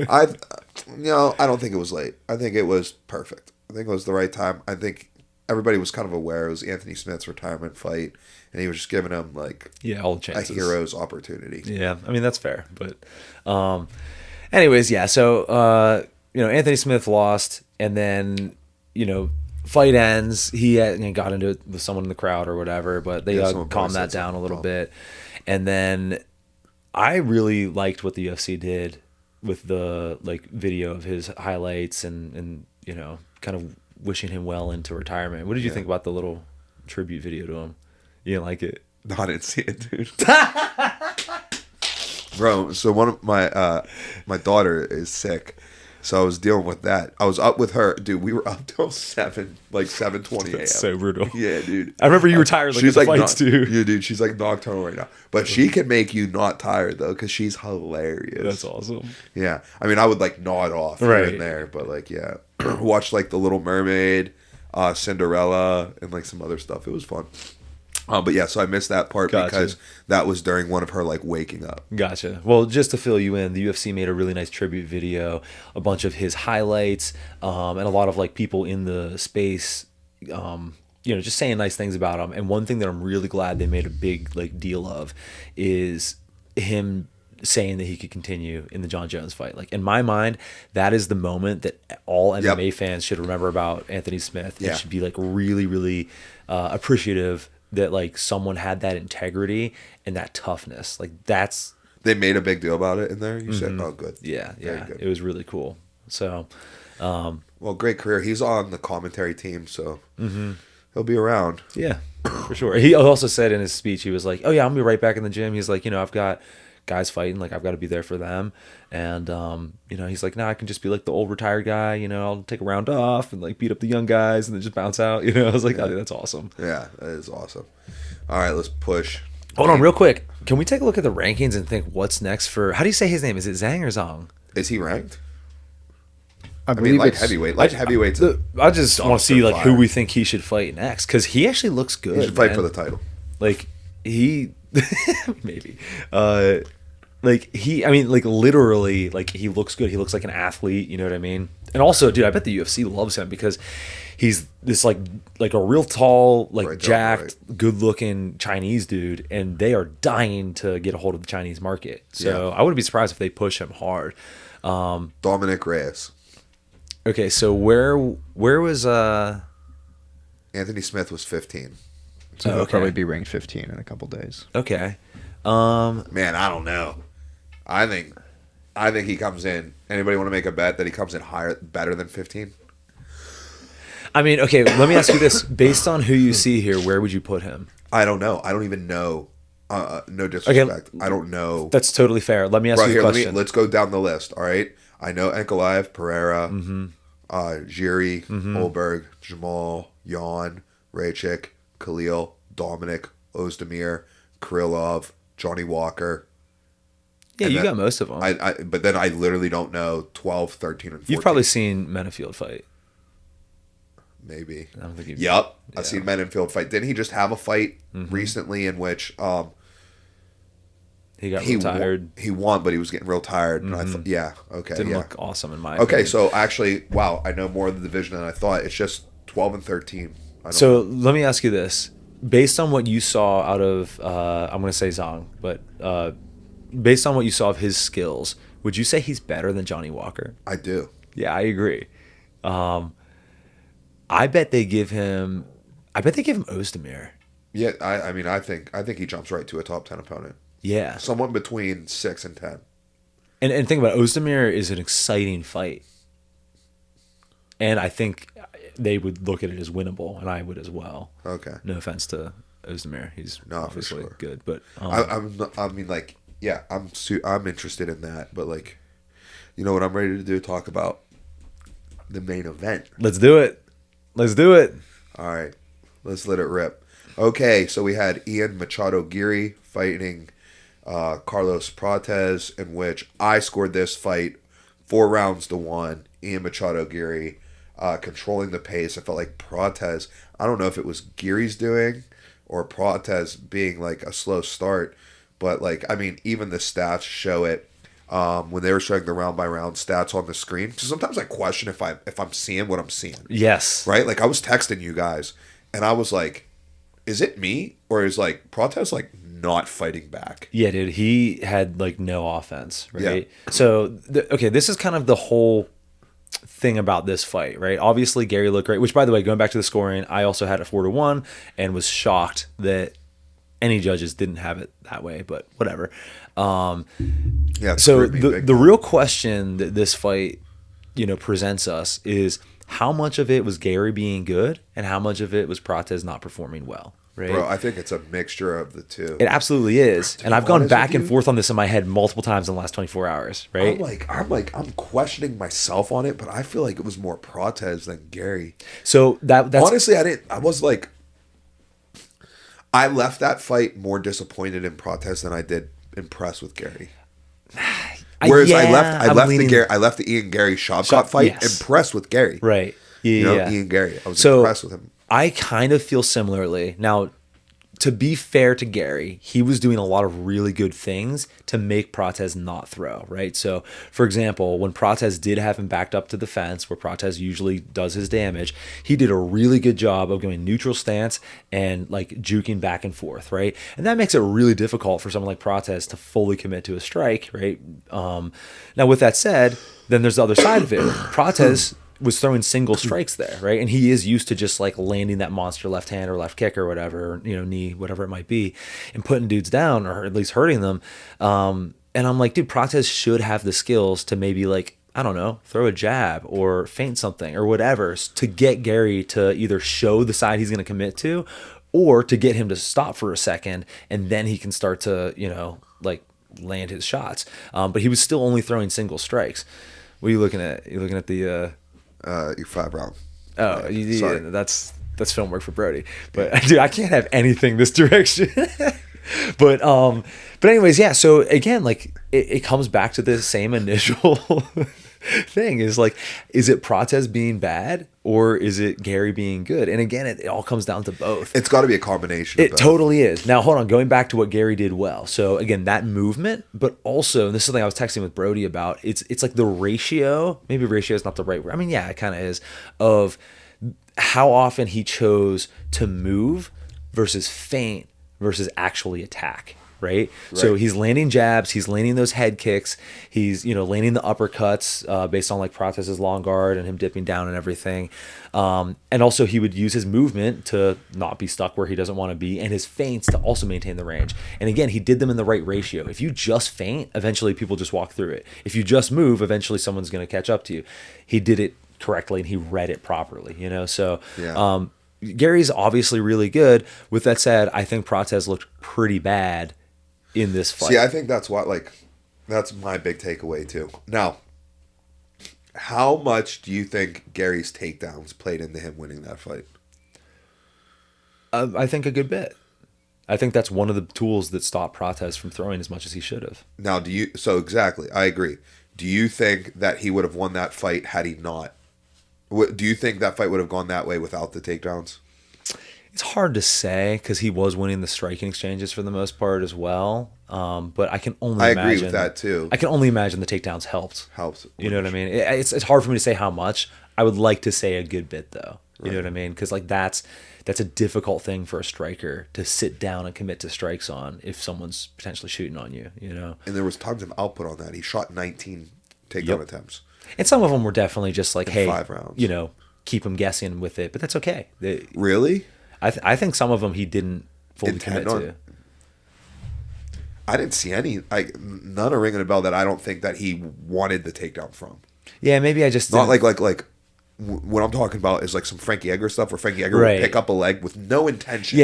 I don't think it was late. I think it was perfect. I think it was the right time. I think everybody was kind of aware it was Anthony Smith's retirement fight, and he was just giving him all the chances. A hero's opportunity. Yeah, I mean that's fair. But, anyways, yeah. So Anthony Smith lost, and then fight ends. He got into it with someone in the crowd or whatever, but they calmed that down a little bit, and then. I really liked what the UFC did with the video of his highlights and kind of wishing him well into retirement. What did you think about the little tribute video to him? You didn't like it? No, I didn't see it, dude. Bro, so one of my daughter is sick. So I was dealing with that. I was up with her. Dude, we were up till 7:20 a.m. That's so brutal. Yeah, dude. I remember you were tired she's at the fights, too. Yeah, dude. She's nocturnal right now. But she can make you not tired, though, because she's hilarious. That's awesome. Yeah. I mean, I would, nod off here and there. But, yeah. Watch, The Little Mermaid, Cinderella, and, some other stuff. It was fun. But yeah, so I missed that part Gotcha. because that was during one of her like waking up. Gotcha. Well, just to fill you in, the UFC made a really nice tribute video, a bunch of his highlights, and a lot of like people in the space, just saying nice things about him. And one thing that I'm really glad they made a big like deal of is him saying that he could continue in the John Jones fight. Like in my mind, that is the moment that all MMA fans should remember about Anthony Smith. Yeah. They should be like really, really appreciative that like someone had that integrity and that toughness. Like that's They made a big deal about it in there. You said, "Oh, good." yeah, Very good. it was really cool. So, Well, great career. He's on the commentary team, so he'll be around. yeah, for sure. He also said in his speech, he was like, "Oh yeah, I'm gonna be right back in the gym." He's like, I've got guys fighting, like I've got to be there for them, and he's like, "Nah, I can just be like the old retired guy. I'll take a round off and like beat up the young guys and then just bounce out." I was like, "Oh, that's awesome." Yeah, that is awesome. All right, let's push. Hold on, real quick. Can we take a look at the rankings and think what's next for? How do you say his name? Is it Zhang or Zhang? Is he ranked? I I mean, believe light it's heavyweight. Light heavyweight's I just want to see like who fire. we think he should fight next because he actually looks good. He should fight man. for the title. Like he maybe literally like he looks good. He looks like an athlete, you know what I mean? And also, dude, I bet the UFC loves him because he's this like a real tall, like Right, jacked, good-looking Chinese dude, and they are dying to get a hold of the Chinese market. So I wouldn't be surprised if they push him hard. Dominic Reyes. Okay, so where was Anthony Smith was 15. So he'll okay. probably be ranked 15 in a couple days. okay. Man, I don't know. I think he comes in. Anybody want to make a bet that he comes in better than 15? I mean, okay, let me ask you this. Based on who you see here, where would you put him? I don't know. I don't even know. No disrespect. I don't know. That's totally fair. Let me ask Right you here, a question. let's go down the list. All right. I know Ankalaev, Pereira, Garry, Holberg, Jamal, Jan, Raychik, Khalil, Dominic, Ozdemir, Krylov, Johnny Walker. Yeah, and you then- got most of them. But then I literally don't know 12, 13, and 14. You've probably seen Menafield fight. Maybe. I don't think you've. Yep. Yeah. I've seen Menenfield fight. Didn't he just have a fight recently in which He got he retired. he won, but he was getting real tired. And I thought, okay. Didn't yeah. look awesome in my Okay, opinion. so actually, wow, I know more of the division than I thought. It's just 12 and 13. I don't So let me ask you this: based on what you saw out of, I'm going to say Zhang, but based on what you saw of his skills, would you say he's better than Johnny Walker? I do. Yeah, I agree. I bet they give him Ozdemir. Yeah, I mean, I think he jumps right to a top 10 opponent. Yeah, Someone between 6 and 10. and think about it, Ozdemir is an exciting fight, and I think they would look at it as winnable, and I would as well. Okay. No offense to Ozdemir, he's No, for obviously sure. good, but I mean, like, yeah, I'm interested in that, but like, you know what I'm ready to do? Talk about the main event. let's do it. Let's do it. All right, let's let it rip. Okay, so we had Ian Machado Garry fighting Carlos Prates, in which I scored this fight 4 rounds to 1. Ian Machado Garry controlling the pace. I felt like Prates, I don't know if it was Garry's doing or Prates being like a slow start, but like, I mean, even the stats show it. When they were showing the round by round stats on the screen, so sometimes I question if I'm seeing what I'm seeing. Yes. Right? Like I was texting you guys, and I was like, "Is it me, or is like Prates like not fighting back?" Yeah, dude. He had like no offense, right? Yeah. So, this is kind of the whole thing about this fight, right? Obviously, Garry looked great. Which, by the way, going back to the scoring, I also had it 4-1, and was shocked that any judges didn't have it that way. But whatever. Yeah. it So screwed me big the time. real question that this fight, presents us is how much of it was Garry being good and how much of it was Prates not performing well, right? Bro, I think it's a mixture of the two. It absolutely is. And I've be gone honest back with and you- forth on this in my head multiple times in the last 24 hours, right? I'm questioning myself on it, but I feel like it was more Prates than Garry. So that's Honestly, I was like, I left that fight more disappointed in Prates than I did impressed with Garry. Whereas I left the Ian Garry Shavkat fight yes. impressed with Garry. right. Yeah, You know, yeah. Ian Garry. I was So impressed with him. I kind of feel similarly. Now, to be fair to Garry, he was doing a lot of really good things to make Prates not throw, right? So, for example, when Prates did have him backed up to the fence, where Prates usually does his damage, he did a really good job of going neutral stance and like juking back and forth, right? And that makes it really difficult for someone like Prates to fully commit to a strike, right? Now, with that said, then there's the other side of it. Prates was throwing single strikes there, right? And he is used to just like landing that monster left hand or left kick or whatever, knee, whatever it might be, and putting dudes down or at least hurting them. And I'm like, dude, Prates should have the skills to maybe like, I don't know, throw a jab or feint something or whatever to get Garry to either show the side he's going to commit to or to get him to stop for a second and then he can start to, like land his shots. But he was still only throwing single strikes. What are you looking at? You're looking at the... your 5 round. Oh, yeah, that's film work for Brody. But dude, I can't have anything this direction. but anyways, yeah. So again, like it comes back to the same initial thing. Is like, is it Prates being bad or is it Garry being good? And again, it all comes down to both. It's got to be a combination. It totally is. Now, hold on. Going back to what Garry did well. So again, that movement, but also, and this is something I was texting with Brody about. It's like the ratio. Maybe ratio is not the right word. I mean, yeah, it kind of is. Of how often he chose to move versus feint versus actually attack. Right? So he's landing jabs, he's landing those head kicks, he's landing the uppercuts based on like Prates' long guard and him dipping down and everything. And also he would use his movement to not be stuck where he doesn't want to be, and his feints to also maintain the range. And again, he did them in the right ratio. If you just feint, eventually people just walk through it. If you just move, eventually someone's going to catch up to you. He did it correctly and he read it properly. So yeah. Garry's obviously really good. With that said, I think Prates looked pretty bad in this fight. See, I think that's that's my big takeaway too. Now, how much do you think Garry's takedowns played into him winning that fight? I think a good bit. I think that's one of the tools that stopped Prates from throwing as much as he should have. Now, exactly, I agree. Do you think that he would have won that fight had he not? Do you think that fight would have gone that way without the takedowns? It's hard to say because he was winning the striking exchanges for the most part as well. But I can only imagine. I agree with that too. I can only imagine the takedowns helped. You know what I mean? It's hard for me to say how much. I would like to say a good bit though. You know what I mean? Because like that's a difficult thing for a striker to sit down and commit to strikes on if someone's potentially shooting on you. And there was tons of output on that. He shot 19 takedown attempts. And some of them were definitely just like, hey, 5 rounds. Keep him guessing with it. But that's okay. Really? I think some of them he didn't fully commit to. I didn't see any. None are ringing a bell that I don't think that he wanted the takedown from. Yeah, maybe I just not like what I'm talking about is like some Frankie Edgar stuff where Frankie Edgar would pick up a leg with no intention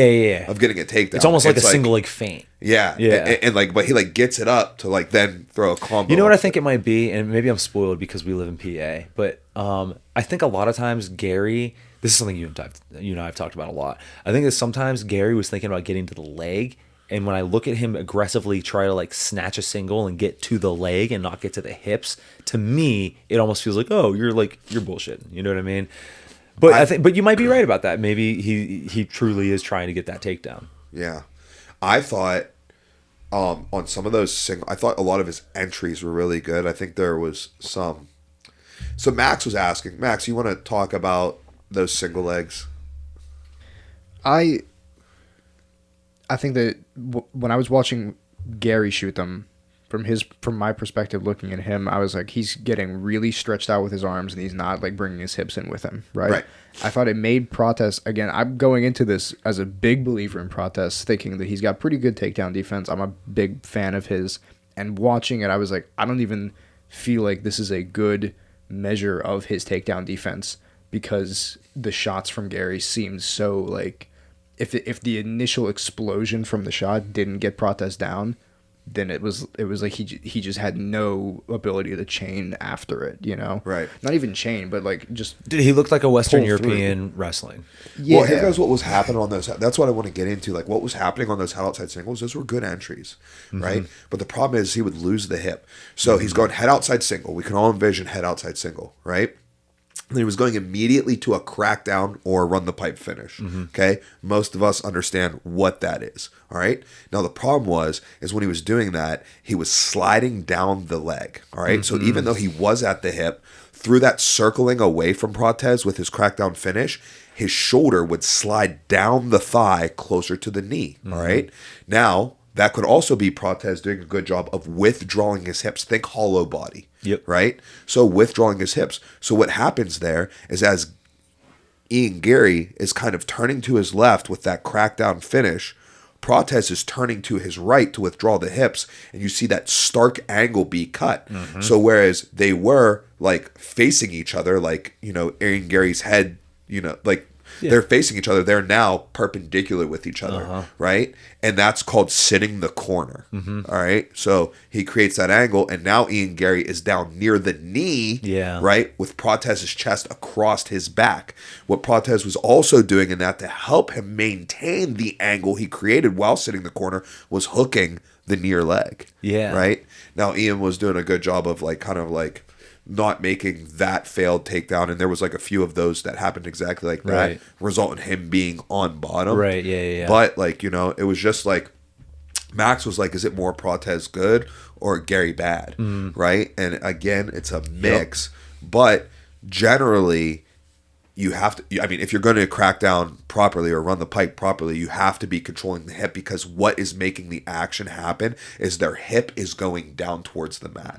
of getting a takedown. It's almost like a single leg feint. Yeah. And but he like gets it up to like then throw a combo. You know what I think it might be, and maybe I'm spoiled because we live in PA, but I think a lot of times Garry, this is something you and I have talked about a lot. I think that sometimes Garry was thinking about getting to the leg, and when I look at him aggressively try to like snatch a single and get to the leg and not get to the hips, to me it almost feels like, oh, you're bullshitting. You know what I mean? But but you might be right about that. Maybe he truly is trying to get that takedown. Yeah, I thought on some of those I thought a lot of his entries were really good. I think there was some. So Max was asking, Max, you want to talk about those single legs? I think that when I was watching Garry shoot them, from my perspective, looking at him, I was like, he's getting really stretched out with his arms, and he's not like bringing his hips in with him, right? I thought it made Prates, again, I'm going into this as a big believer in Prates, thinking that he's got pretty good takedown defense. I'm a big fan of his, and watching it, I was like, I don't even feel like this is a good measure of his takedown defense, because the shots from Garry seemed so like, if the initial explosion from the shot didn't get Prates down, then it was like he just had no ability to chain after it, Right. Not even chain, but like just. Dude, he looked like a Western European wrestling. Yeah. Well, here goes what was happening on those. That's what I want to get into. Like what was happening on those head outside singles. Those were good entries, right? But the problem is he would lose the hip. So he's going head outside single. We can all envision head outside single, right? And he was going immediately to a crackdown or run the pipe finish. Okay, most of us understand what that is. All right. Now the problem is when he was doing that, he was sliding down the leg. All right. So even though he was at the hip, through that circling away from Prates with his crackdown finish, his shoulder would slide down the thigh closer to the knee. All right. Now that could also be Prates doing a good job of withdrawing his hips. Think hollow body. Yep. Right? So withdrawing his hips. So what happens there is as Garry is kind of turning to his left with that crackdown finish, Prates is turning to his right to withdraw the hips, and you see that stark angle be cut. So whereas they were like facing each other, like, Garry's head, like they're facing each other, they're now perpendicular with each other, right? And that's called sitting the corner. All right. So he creates that angle, and now Garry is down near the knee, right, with Prates' chest across his back. What Prates was also doing in that to help him maintain the angle he created while sitting the corner was hooking the near leg. Right. Now Ian was doing a good job of not making that failed takedown, and there was like a few of those that happened exactly like that, result in him being on bottom. Right, yeah. But it was just like Max was like, is it more Prates good or Garry bad? Right? And again, it's a mix, but generally you have to, if you're going to crack down properly or run the pipe properly, you have to be controlling the hip, because what is making the action happen is their hip is going down towards the mat,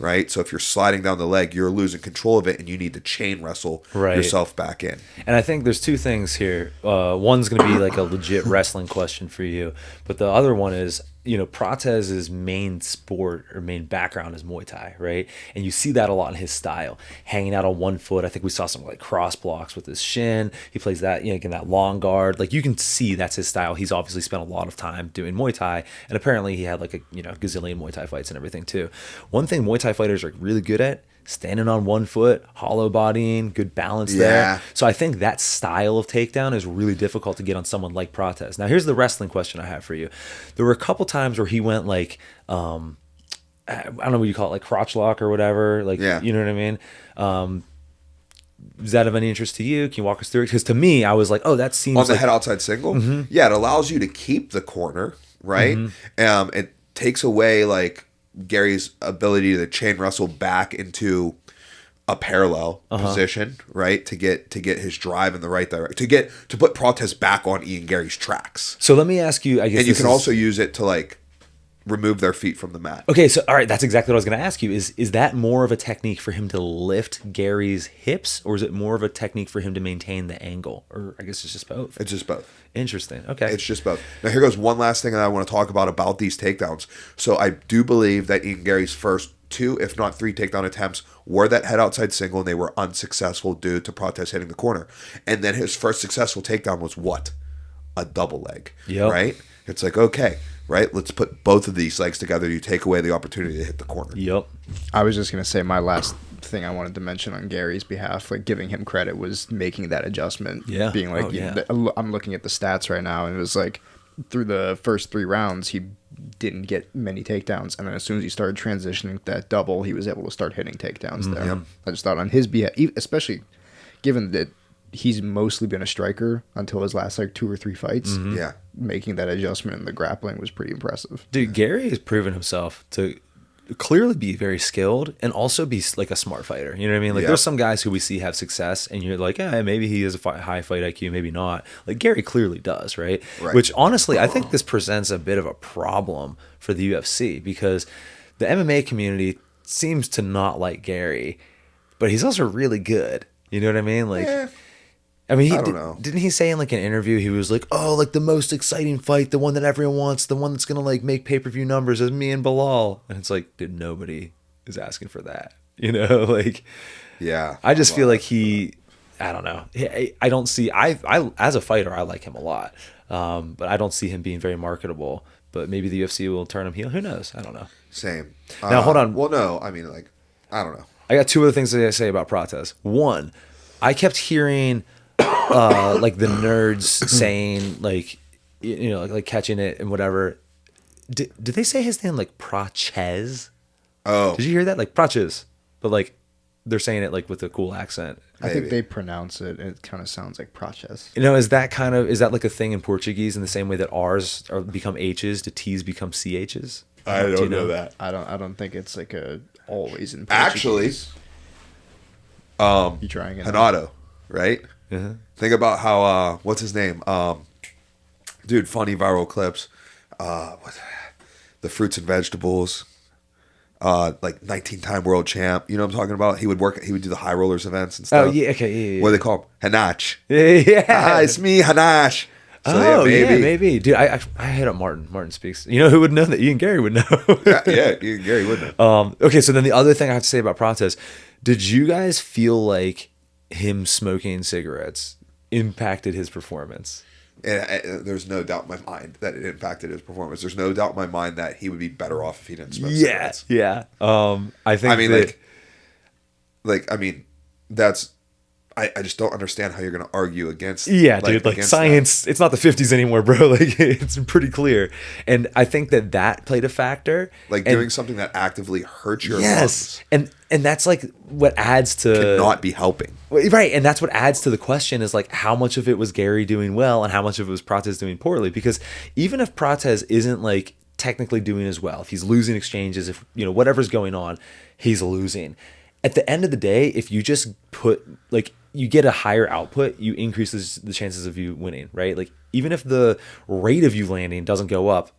right? So if you're sliding down the leg, you're losing control of it, and you need to chain wrestle yourself back in. And I think there's two things here. One's going to be like a legit wrestling question for you, but the other one is, Prates' main sport or main background is Muay Thai, right? And you see that a lot in his style, hanging out on one foot. I think we saw some like cross blocks with his shin. He plays that, in that long guard. Like, you can see that's his style. He's obviously spent a lot of time doing Muay Thai, and apparently he had like a gazillion Muay Thai fights and everything too. One thing Muay Thai fighters are really good at: standing on one foot, hollow bodying, good balance there. So I think that style of takedown is really difficult to get on someone like Prates. Now, here's the wrestling question I have for you. There were a couple times where he went like, I don't know what you call it, like crotch lock or whatever. Like, you know what I mean? Is that of any interest to you? Can you walk us through it? Because to me, I was like, oh, that seems on the like head outside single. Yeah, it allows you to keep the corner, right? It takes away like Garry's ability to chain wrestle back into a parallel position, right? To get his drive in the right direction, to put Prates back on Garry's tracks. So let me ask you, I guess, and you can also use it to like remove their feet from the mat. Okay, so all right, that's exactly what I was going to ask you. Is that more of a technique for him to lift Garry's hips, or is it more of a technique for him to maintain the angle? Or I guess it's just both. It's just both. Interesting. Okay. It's just both. Now here goes one last thing that I want to talk about these takedowns. So I do believe that Garry's first 2, if not 3 takedown attempts were that head outside single, and they were unsuccessful due to Prates hitting the corner. And then his first successful takedown was what? A double leg. Right? It's like, okay, right? Let's put both of these legs together. You take away the opportunity to hit the corner. I was just going to say my last thing I wanted to mention on Garry's behalf, like giving him credit, was making that adjustment. Being like, I'm looking at the stats right now, and it was like through the first 3 rounds, he didn't get many takedowns, and then as soon as he started transitioning that double, he was able to start hitting takedowns there. I just thought on his behalf, especially given that he's mostly been a striker until his last like 2 or 3 fights. Making that adjustment in the grappling was pretty impressive. Dude, Garry has proven himself to clearly be very skilled and also be like a smart fighter. You know what I mean? Like, there's some guys who we see have success, and you're like, maybe he has a high fight IQ, maybe not. Like, Garry clearly does, right? Which honestly, I think this presents a bit of a problem for the UFC, because the MMA community seems to not like Garry, but he's also really good. You know what I mean? Like, I mean, I don't know. Didn't he say in like an interview, he was like, oh, like the most exciting fight, the one that everyone wants, the one that's going to like make pay-per-view numbers is me and Bilal. And it's like, dude, nobody is asking for that. Like, I just feel like I don't know. I don't see, I as a fighter, I like him a lot. But I don't see him being very marketable. But maybe the UFC will turn him heel. Who knows? I don't know. Same. Now, hold on. Well, no, I mean, like, I don't know. I got 2 other things to say about Prates. One, I kept hearing like the nerds saying like, like catching it and whatever. Did they say his name like Prates? Oh, did you hear that? Like Prates, but like they're saying it like with a cool accent. I think Maybe. they pronounce it. It kind of sounds like Prates. You know, is that like a thing in Portuguese in the same way that R's become H's, the T's become CH's? I Do don't you know that. I don't think it's like a always in Actually, Portuguese. You trying it? Hanato, right? Uh-huh. Think about how what's his name? Dude, funny viral clips. The fruits and vegetables. Like 19-time world champ. You know what I'm talking about? He would do the high rollers events and stuff. Oh yeah, okay, yeah. What do they call him? Hanach. Yeah. Ah, it's me, Hanash. So, Oh yeah, yeah, maybe, dude. I hit up Martin. Martin speaks. You know who would know that? Ian Garry would know. yeah, Gary wouldn't have. Okay, so then the other thing I have to say about Prates, did you guys feel like him smoking cigarettes impacted his performance? And there's no doubt in my mind that it impacted his performance. There's no doubt in my mind that he would be better off if he didn't smoke cigarettes. Yeah. I think. I mean, that, I mean, that's. I just don't understand how you're going to argue against. Yeah, dude. Like against science, it's not the 50s anymore, bro. Like it's pretty clear, and I think that played a factor. that. Like And- doing something that actively hurts your yes, lungs and that's like what adds to cannot be helping. right, and that's what adds to the question is like how much of it was Garry doing well and how much of it was Prates doing poorly, because even if Prates isn't like technically doing as well, if he's losing exchanges, if you know whatever's going on, he's losing. At the end of the day, if you just put like you get a higher output, you increase the chances of you winning, right? Like even if the rate of you landing doesn't go up,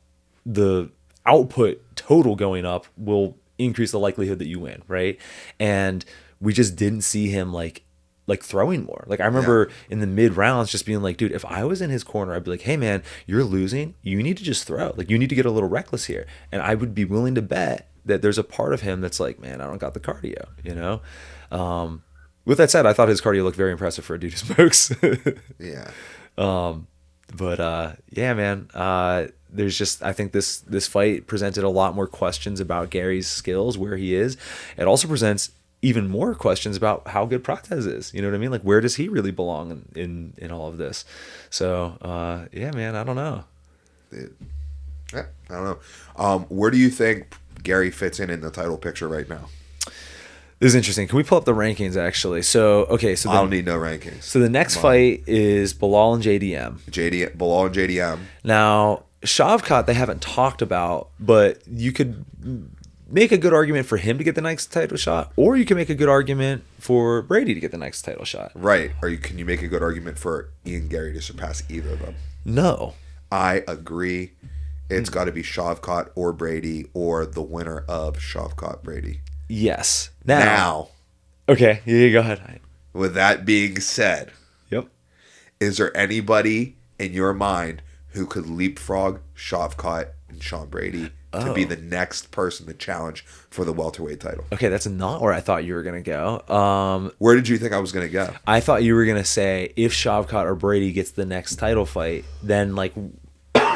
the output total going up will increase the likelihood that you win, right? And we just didn't see him like throwing more. Like I remember in the mid rounds just being like, dude, if I was in his corner, I'd be like, hey man, you're losing. You need to just throw. Like you need to get a little reckless here. And I would be willing to bet that there's a part of him that's like, man, I don't got the cardio, you know? With that said, I thought his cardio looked very impressive for a dude who smokes. Yeah. Yeah, man. There's just I think this fight presented a lot more questions about Garry's skills, where he is. It also presents even more questions about how good Prates is. You know what I mean? Like where does he really belong in all of this? So yeah, man, I don't know. Yeah, I don't know. Where do you think Garry fits in the title picture right now? This is interesting. Can we pull up the rankings actually? So okay, so I don't need no rankings. So the next fight is Bilal and JDM. Bilal and JDM. Now, Shavkat they haven't talked about, but you could make a good argument for him to get the next title shot, or you can make a good argument for Brady to get the next title shot. Right. Can you make a good argument for Ian Garry to surpass either of them? No. I agree. It's got to be Shavkat or Brady, or the winner of Shavkat Brady. Yes. Now, Okay. Yeah, go ahead. with that being said, Yep. is there anybody in your mind who could leapfrog Shavkat and Sean Brady to be the next person to challenge for the welterweight title? Okay, that's not where I thought you were gonna go. Where did you think I was going to go? I thought you were gonna say if Shavkat or Brady gets the next title fight, then like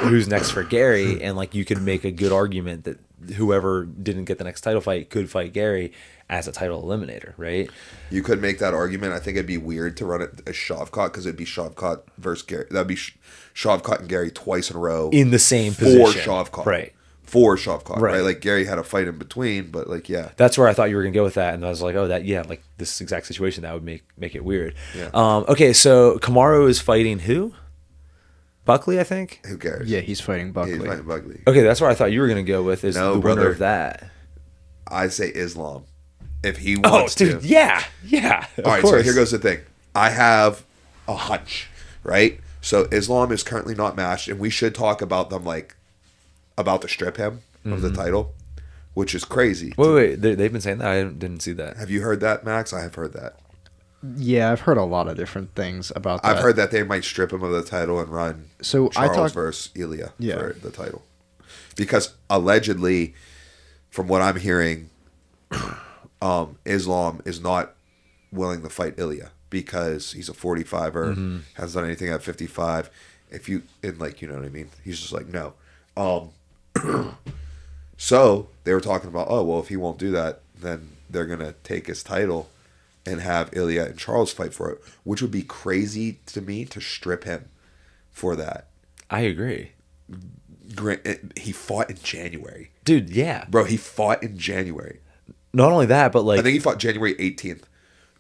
who's next for Garry, and like you could make a good argument that whoever didn't get the next title fight could fight Garry as a title eliminator, right? You could make that argument. I think it'd be weird to run it as Shavkat because it'd be Shavkat versus Garry. That'd be Shavkat and Garry twice in a row In the same for position. Shavkat. Right. For Shavkat, Right. right? Like Garry had a fight in between, but like, yeah. That's where I thought you were gonna go with that, and I was like, oh, that yeah, like this exact situation that would make it weird. Yeah. Okay, so Kamaru is fighting who? Buckley, I think. Who cares? Yeah, he's fighting Buckley. He's fighting Buckley. Okay, that's where I thought you were gonna go with is No, the winner brother. of that. I say Islam. If he Oh, wants dude, to. yeah. Of All right, course. so here goes the thing. I have a hunch, right? So Islam is currently not matched, and we should talk about them like about to strip him of the title, which is crazy. Wait, they've been saying that. I didn't see that. Have you heard that, Max? I have heard that. Yeah, I've heard a lot of different things about that. I've heard that they might strip him of the title and run So I Charles talked versus Ilya Yeah. for the title. Because allegedly, from what I'm hearing, Islam is not willing to fight Ilya because he's a 45er, hasn't done anything at 55. If you, and like, you know what I mean? He's just like, no. So they were talking about, oh, well, if he won't do that, then they're going to take his title and have Ilya and Charles fight for it, which would be crazy to me to strip him for that. I agree, He fought in January. dude. Yeah, Bro, he fought in January. Not only that, but like I think he fought January 18th.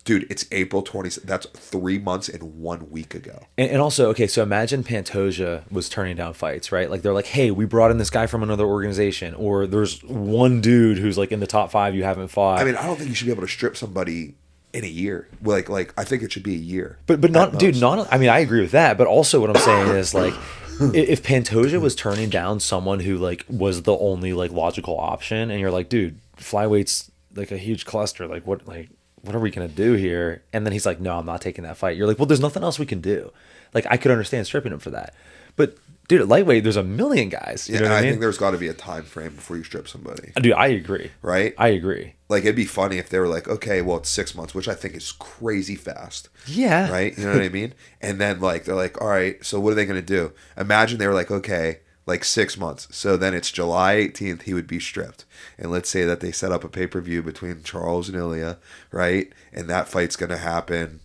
Dude, it's April 20th. That's 3 months and 1 week ago. And also, okay, so imagine Pantoja was turning down fights, right? Like they're like, hey, we brought in this guy from another organization, or there's one dude who's like in the top 5 you haven't fought. I mean, I don't think you should be able to strip somebody in a year. Like I think it should be a year. But not, dude, not. I mean, I agree with that. But also, what I'm saying is like, if Pantoja was turning down someone who like was the only like logical option, and you're like, dude, flyweight's like a huge cluster. Like what are we gonna do here? And then he's like, no, I'm not taking that fight. You're like, well, there's nothing else we can do. Like I could understand stripping him for that, but dude, at lightweight, there's a million guys. You know what I mean? think there's got to be a time frame before you strip somebody. Dude, I agree. Right? I agree. Like it'd be funny if they were like, okay, well, it's 6 months, which I think is crazy fast. Yeah. Right? You know what I mean? And then like they're like, all right, so what are they gonna do? Imagine they were like, okay, like 6 months. So then it's July 18th, he would be stripped. And let's say that they set up a pay-per-view between Charles and Ilya, right? And that fight's going to happen,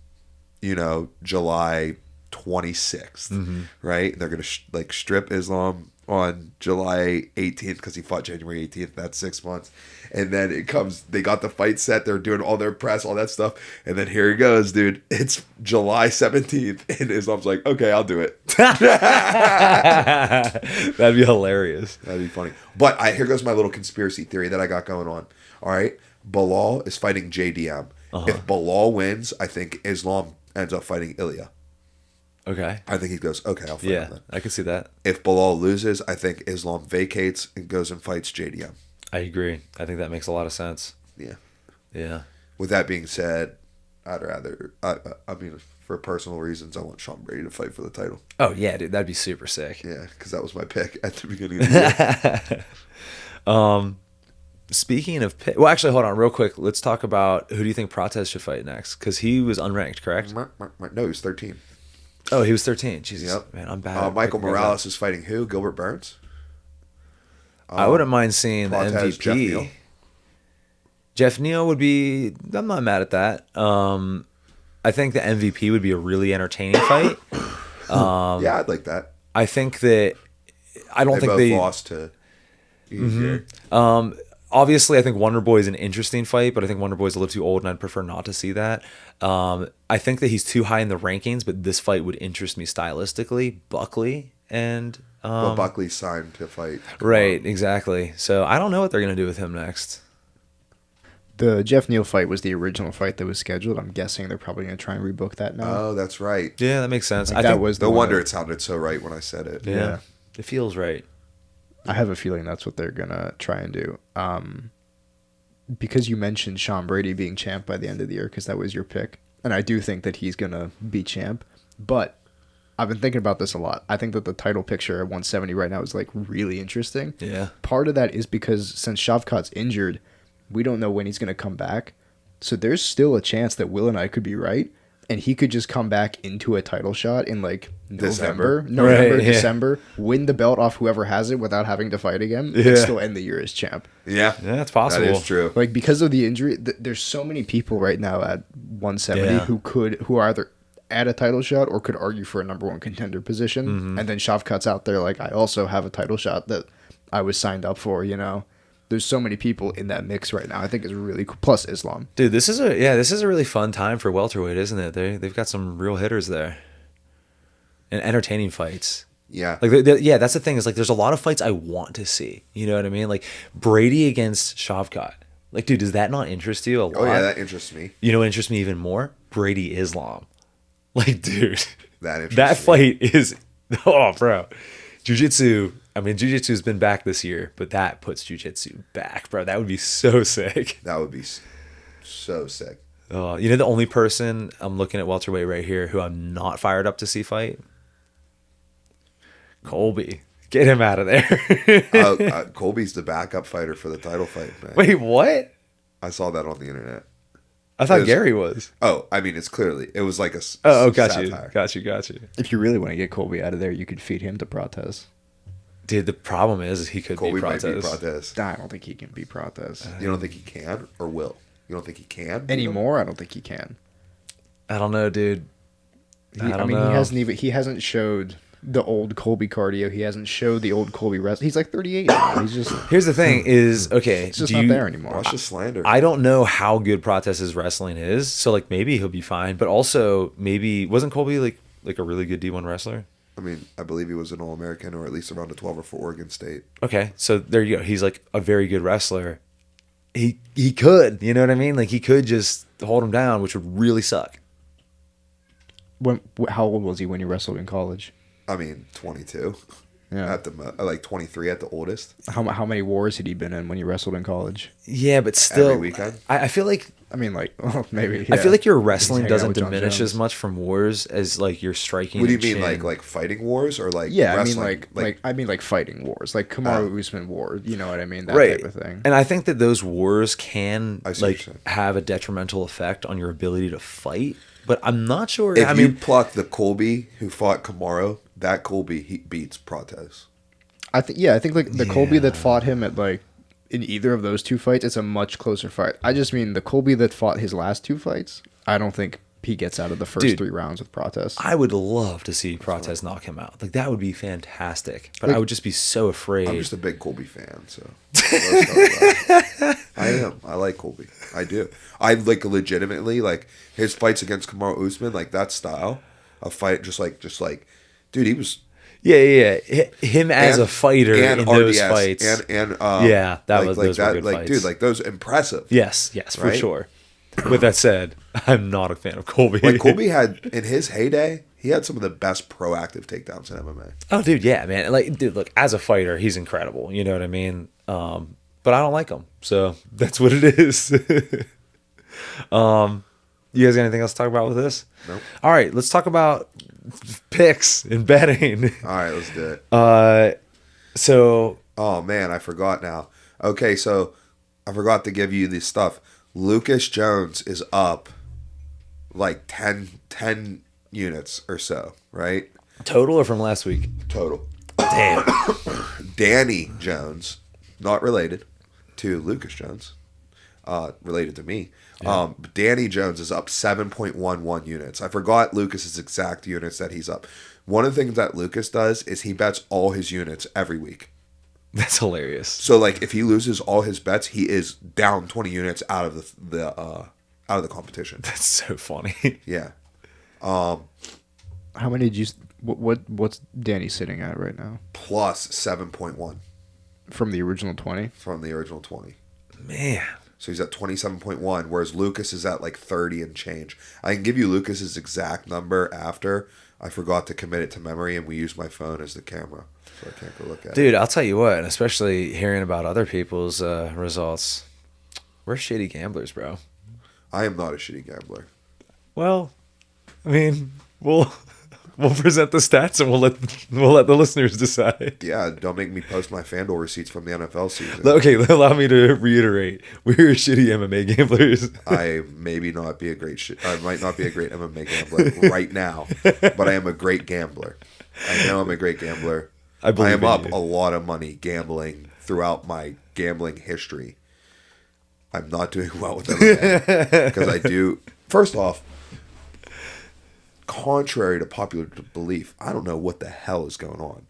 July 26th, right? And they're going to strip Islam on July 18th because he fought January 18th. That's 6 months. And then it comes, they got the fight set. They're doing all their press, all that stuff. And then here he goes, dude. It's July 17th. And Islam's like, okay, I'll do it. That'd be hilarious. That'd be funny. But here goes my little conspiracy theory that I got going on. All right. Bilal is fighting JDM. If Bilal wins, I think Islam ends up fighting Ilya. Okay. I think he goes, okay, I'll fight him then. I can see that. If Bilal loses, I think Islam vacates and goes and fights JDM. I agree. I think that makes a lot of sense. Yeah. Yeah. With that being said, I'd rather, I mean, for personal reasons, I want Sean Brady to fight for the title. Oh, yeah, dude. That'd be super sick. Yeah, because that was my pick at the beginning of the year. Speaking of well, actually, hold on real quick. Let's talk about who do you think Prates should fight next? Because he was unranked, correct? No, he was 13. Oh, he was 13. Jesus, Yep. man, I'm bad. Michael Morales is fighting who? Gilbert Burns? I wouldn't mind seeing Prates, the MVP. Jeff Neal. Jeff Neal would be. I'm not mad at that. I think the MVP would be a really entertaining fight. Yeah, I'd like that. I think that I don't They think both they lost to easier. Obviously, I think Wonder Boy is an interesting fight, but I think Wonder Boy is a little too old, and I'd prefer not to see that. I think that he's too high in the rankings, but this fight would interest me stylistically. Buckley and But Buckley signed to fight. right, exactly. So I don't know what they're gonna do with him next. The Jeff Neal fight was the original fight that was scheduled. I'm guessing they're probably going to try and rebook that now. Oh, that's right. Yeah, that makes sense. Like I that think was the No one wonder that- it sounded so right when I said it. yeah, it feels right. I have a feeling that's what they're going to try and do. Because you mentioned Sean Brady being champ by the end of the year, because that was your pick. And I do think that he's going to be champ. But I've been thinking about this a lot. I think that the title picture at 170 right now is like really interesting. Yeah. Part of that is because since Shavkat's injured, we don't know when he's going to come back. So there's still a chance that Will and I could be right. And he could just come back into a title shot in like November, Right, yeah. December, win the belt off whoever has it without having to fight again, and still end the year as champ. Yeah. Yeah, that's possible. That is true. Like because of the injury, there's so many people right now at 170 Yeah. who are either at a title shot or could argue for a number one contender position. And then Shavkat's out there like, I also have a title shot that I was signed up for, There's so many people in that mix right now. I think it's really cool. Plus Islam. Dude, this is a really fun time for welterweight, isn't it? They've got some real hitters there, and entertaining fights. Yeah. Like, that's the thing is like, there's a lot of fights I want to see. You know what I mean? Like Brady against Shavkat. Like, dude, does that not interest you a lot? Oh, yeah, that interests me. You know what interests me even more? Brady Islam. Like, dude, That interests that me. fight is, oh, bro, jiu-jitsu. I mean, jiu-jitsu's been back this year, but that puts jiu-jitsu back, bro. That would be so sick. That would be so sick. The only person I'm looking at welterweight right here who I'm not fired up to see fight? Colby. Get him out of there. Colby's the backup fighter for the title fight, man. Wait, what? I saw that on the internet. I thought It was- Garry was. Oh, I mean, it was like a Got satire. you. If you really want to get Colby out of there, you could feed him to Prates. Dude, the problem is he could Colby be might Prates. be Prates. I don't think he can beat Prates. You don't think he can or will? You don't think he can? beat him? Anymore, I don't think he can. I don't know, dude. I don't mean, know. he hasn't showed the old Colby cardio. He hasn't showed the old Colby wrestling. He's like 38 now. He's just Here's the thing: is okay. it's just not there anymore. Watch the slander. I don't know how good Prates' wrestling is, so like maybe he'll be fine. But also maybe wasn't Colby like a really good D1 wrestler? I mean, I believe he was an All-American or at least around a 12er for Oregon State. Okay, so there you go. He's like a very good wrestler. He could, you know what I mean? Like he could just hold him down, which would really suck. How old was he when he wrestled in college? I mean, 22. Yeah. At the like 23 at the oldest. How many wars had he been in when he wrestled in college? Yeah, but still, Every weekend. I feel like I mean, like, well, maybe. I Yeah. feel like your He's wrestling hanging out doesn't with John diminish Jones. as much from wars as like your striking. What do you and mean, chin. like fighting wars or like Yeah, wrestling? I mean like fighting wars, like Kamaru Usman war. You know what I mean? That right? type of thing. And I think that those wars can I see what like you're saying. have a detrimental effect on your ability to fight. But I'm not sure. If I you mean, pluck the Colby who fought Kamaru, that Colby he beats Prates. I think like the Colby that Yeah. fought him at like in either of those two fights, it's a much closer fight. I just mean the Colby that fought his last two fights. I don't think he gets out of the first Dude, 3 rounds with Prates. I would love to see Prates knock him out. Like that would be fantastic. But I would just be so afraid. I'm just a big Colby fan, so let's talk about it. I am. I like Colby. I do. I like legitimately like his fights against Kamaru Usman, like that style of fight, just like, dude, he was. Yeah. Him as a fighter in those RDS, fights. and Yeah, that like, was like those were good like fights. dude, like those impressive. Yes, for Right? sure. With that said, I'm not a fan of Colby. Like Colby had in his heyday, he had some of the best proactive takedowns in MMA. Oh, dude, yeah, man. Like, dude, look, as a fighter, he's incredible. You know what I mean? But I don't like him, so that's what it is. You guys got anything else to talk about with this? Nope. All right, let's talk about picks and betting. All right, let's do it. So, Oh man, I forgot now. Okay, so I forgot to give you this stuff. Lucas Jones is up like 10 units or so, right? total or from last week? Total. Damn. Danny Jones, not related to Lucas Jones, related to me. But Danny Jones is up 7.11 units. I forgot Lucas's exact units that he's up. One of the things that Lucas does is he bets all his units every week. That's hilarious. So like if he loses all his bets, he is down 20 units out of the competition. That's so funny. Yeah. How many did you? What's Danny sitting at right now Plus 7.1 from the original 20? from the original 20. Man. So he's at 27.1, whereas Lucas is at like 30 and change. I can give you Lucas's exact number after. I forgot to commit it to memory, and we used my phone as the camera, so I can't go look at it. Dude, I'll tell you what, especially hearing about other people's results, we're shitty gamblers, bro. I am not a shitty gambler. Well, I mean, we'll present the stats and we'll let the listeners decide. Yeah, don't make me post my FanDuel receipts from the NFL season. Okay, allow me to reiterate: we're shitty MMA gamblers. I might not be a great MMA gambler right now, but I am a great gambler. I know I'm a great gambler. I believe am in up you. a lot of money gambling throughout my gambling history. I'm not doing well with MMA because I do. First off, contrary to popular belief, I don't know what the hell is going on.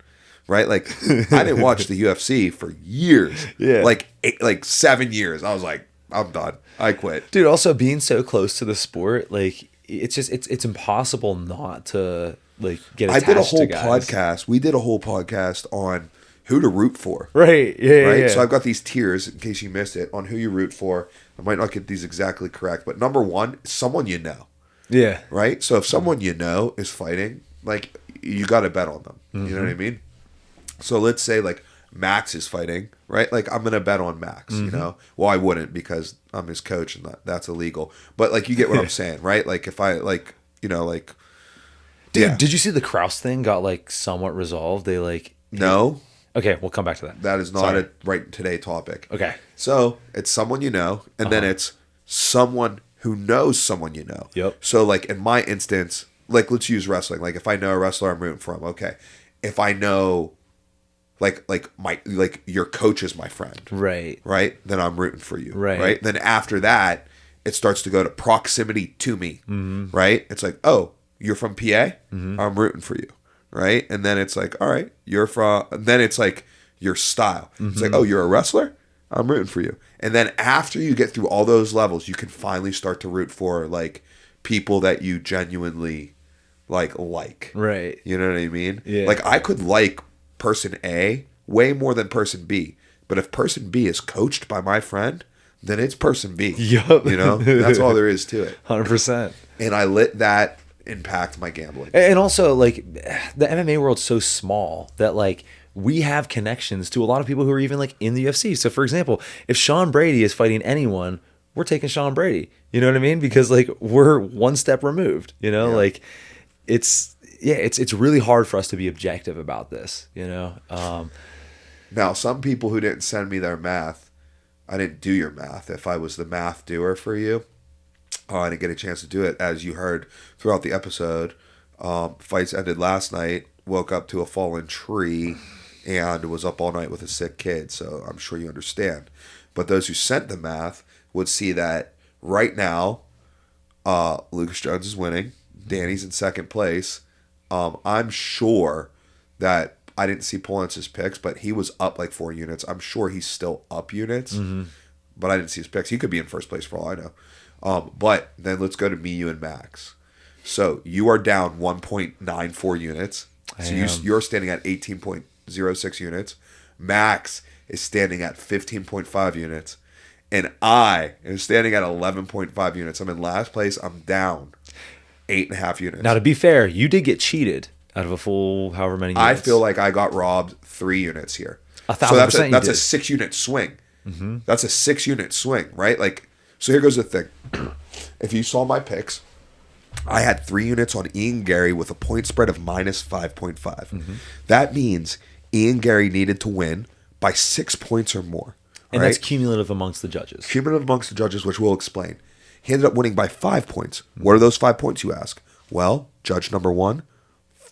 Right? Like, I didn't watch the UFC for years. Yeah. Like 7 years. I was like, I'm done. I quit. Dude, also being so close to the sport, like it's just it's impossible not to like get I attached did a whole to guys. podcast. We did a whole podcast on who to root for. Right. Yeah. Right? Yeah. So I've got these tiers in case you missed it on who you root for. I might not get these exactly correct, but number one, someone you know. yeah. Right? So if someone you know is fighting, like you got to bet on them. You know what I mean? So let's say like Max is fighting, right? Like I'm going to bet on Max, you know? Well, I wouldn't because I'm his coach and that's illegal. But like you get what I'm saying, right? Like if I like, you know, like Dude, yeah. did you see the Kraus thing got like somewhat resolved? They like No, Okay, we'll come back to that. that is not Sorry. a right today topic. Okay. So it's someone you know, and then it's someone who knows someone you know. Yep. So like in my instance, like let's use wrestling. Like if I know a wrestler I'm rooting for him, okay. If I know like your coach is my friend, Right. right? Then I'm rooting for you. Right. Then after that, it starts to go to proximity to me. Right? It's like, oh, you're from PA? I'm rooting for you. right? And then it's like, all right, you're from. Then it's like your style. It's like, oh, you're a wrestler. I'm rooting for you. And then after you get through all those levels, you can finally start to root for like people that you genuinely like. Right. You know what I mean? Yeah. Like I could like person A way more than person B. But if person B is coached by my friend, then it's person B. Yup. You know? That's all there is to it. 100%. And I let that impact my gambling. And also, like, the MMA world's so small that, like, we have connections to a lot of people who are even, like, in the UFC. So, for example, if Sean Brady is fighting anyone, we're taking Sean Brady. You know what I mean? Because, like, we're one step removed, you know? Yeah. Like, it's really hard for us to be objective about this, you know? Now, some people who didn't send me their math, I didn't do your math. If I was the math doer for you, I didn't get a chance to do it. As you heard throughout the episode, fights ended last night, woke up to a fallen tree, and was up all night with a sick kid. So I'm sure you understand. But those who sent the math would see that right now, Lucas Jones is winning. Danny's in second place. I'm sure that I didn't see Polance's picks, but he was up like 4 units. I'm sure he's still up units, but I didn't see his picks. He could be in first place for all I know. But then let's go to me, you, and Max. So you are down 1.94 units. So you're standing at 18.06 units. Max is standing at 15.5 units. And I am standing at 11.5 units. I'm in last place. I'm down 8.5 units. Now, to be fair, you did get cheated out of a full however many units. I feel like I got robbed 3 units here. 1,000% So that's you a did. 6 unit swing. That's a 6 unit swing, right? Like, so here goes the thing. If you saw my picks, I had 3 units on Ian Garry with a point spread of minus 5.5. That means Ian Garry needed to win by 6 points or more. And right? that's cumulative amongst the judges. Cumulative amongst the judges, which we'll explain. He ended up winning by 5 points. What are those 5 points, you ask? Well, judge number 1,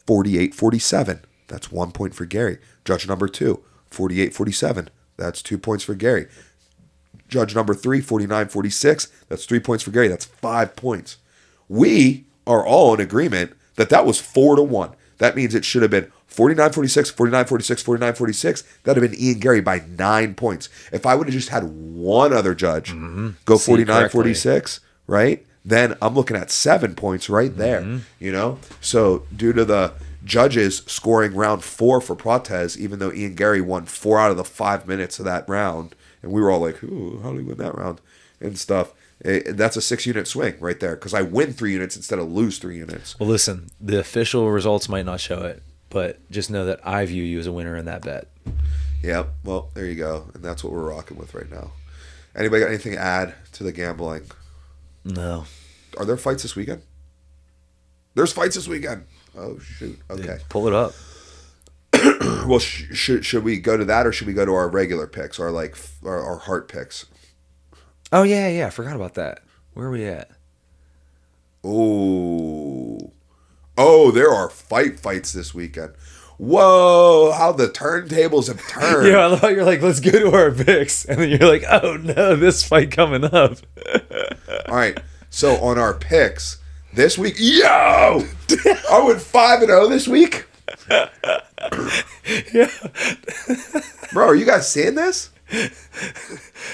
48-47. That's 1 point for Garry. Judge number 2, 48-47. That's 2 points for Garry. Judge number 3, 49-46. That's 3 points for Garry. That's 5 points. We are all in agreement that was 4-1. That means it should have been 49-46, 49-46, 49-46. That would have been Ian Garry by 9 points. If I would have just had one other judge go 49-46, right? Then I'm looking at 7 points right there, you know? So due to the judges scoring round 4 for Prates, even though Ian Garry won 4 out of the 5 minutes of that round, and we were all like, ooh, how did he win that round? And stuff. That's a 6 unit swing right there because I win 3 units instead of lose 3 units. Well, listen, the official results might not show it, but just know that I view you as a winner in that bet. Yeah, well, there you go. And that's what we're rocking with right now. Anybody got anything to add to the gambling? No. Are there fights this weekend? There's fights this weekend. Oh, shoot. Okay. Yeah, pull it up. Well, should we go to that or should we go to our regular picks, our heart picks? Oh, yeah. I forgot about that. Where are we at? Oh, there are fights this weekend. Whoa, how the turntables have turned. Yeah, I thought you're like, let's go to our picks. And then you're like, oh, no, this fight coming up. All right, so on our picks this week, I went 5-0 this week. Yeah. Bro, are you guys seeing this?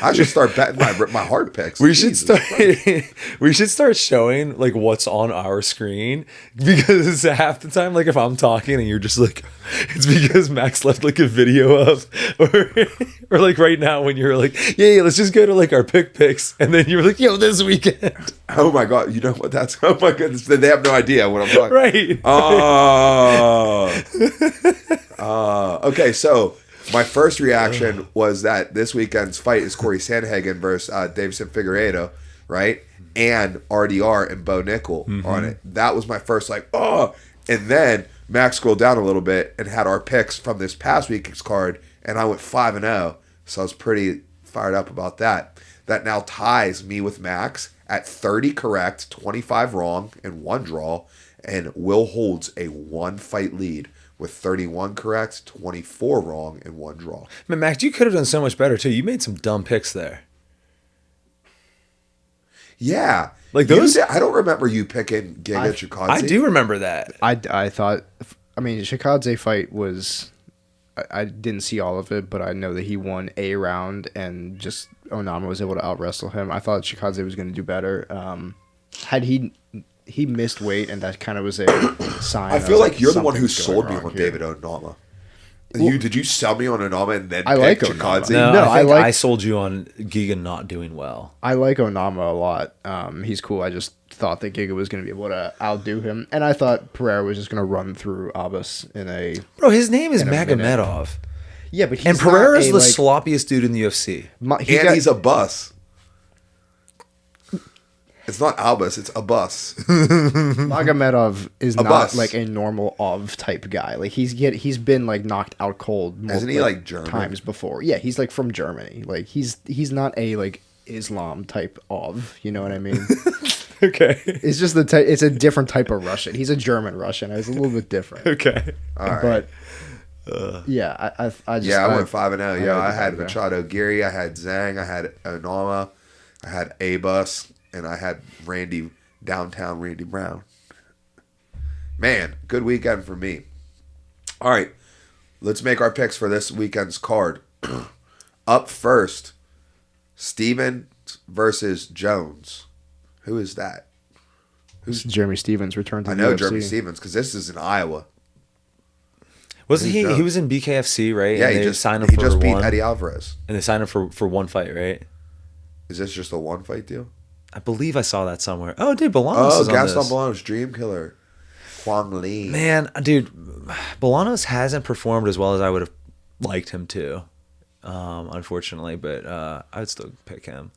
I should start betting my hard picks. We should start showing like what's on our screen because half the time, like if I'm talking and you're just like, it's because Max left like a video up, or like right now when you're like, yeah, let's just go to like our picks, and then you're like, yo, this weekend. Oh my god, you know what? Oh my goodness, they have no idea what I'm talking. Right. Okay, so. My first reaction was that this weekend's fight is Corey Sandhagen versus Davison Figueiredo, right? And RDR and Bo Nickel on it. That was my first And then Max scrolled down a little bit and had our picks from this past week's card, and I went 5-0. So I was pretty fired up about that. That now ties me with Max at 30 correct, 25 wrong, and 1 draw, and Will holds a 1-fight lead. With 31 correct, 24 wrong, and 1 draw. Man, Max, you could have done so much better too. You made some dumb picks there. Yeah, like those. I don't remember you picking Giga Chikadze. I do remember that. I thought I mean, Shikadze fight was. I didn't see all of it, but I know that he won a round and just Onama was able to out wrestle him. I thought Shikadze was going to do better. Had he missed weight, and that kind of was a sign. I feel like you're the one who something's sold going me wrong on here. David Onama. Well- Did you sell me on Onama and then I like pick Onama. Chikadze? No, No, I think I like- I sold you on Giga not doing well. I like Onama a lot. He's cool. I just thought that Giga was going to be able to outdo him, and I thought Pereira was just going to run through Abbas in a. Bro, his name is In a minute. Magomedov. Yeah, but he's And Pereira's not the a, sloppiest dude in the UFC. He's a bus. It's not Albus, it's a bus. Magomedov is A not bus. like a normal of type guy. Like he's been like knocked out cold. Isn't he, like, German? times before? Yeah, he's like from Germany. Like he's not a like Islam type of. You know what I mean? Okay. It's just it's a different type of Russian. He's a German Russian. It's a little bit different. Okay. All right. But yeah, I just I went 5-0. Yeah, I had there. Machado Garry, I had Zhang, I had Onama, I had Abus, and I had downtown Randy Brown. Man, good weekend for me. All right, let's make our picks for this weekend's card. Up first, Stevens versus Jones. Who is that? Jeremy Stevens returned to I the know UFC. Jeremy Stevens because this is in Iowa. Wasn't Who's he? Jones? He was in BKFC, right? Yeah, And he they just signed him he for just beat one. Eddie Alvarez. And they signed him for one fight, right? Is this just a one fight deal? I believe I saw that somewhere. Oh, dude, Bolanos Oh, is on Gaston this. Bolanos, Dream Killer, Huang Li. Man, dude, Bolanos hasn't performed as well as I would have liked him to, unfortunately. But I would still pick him.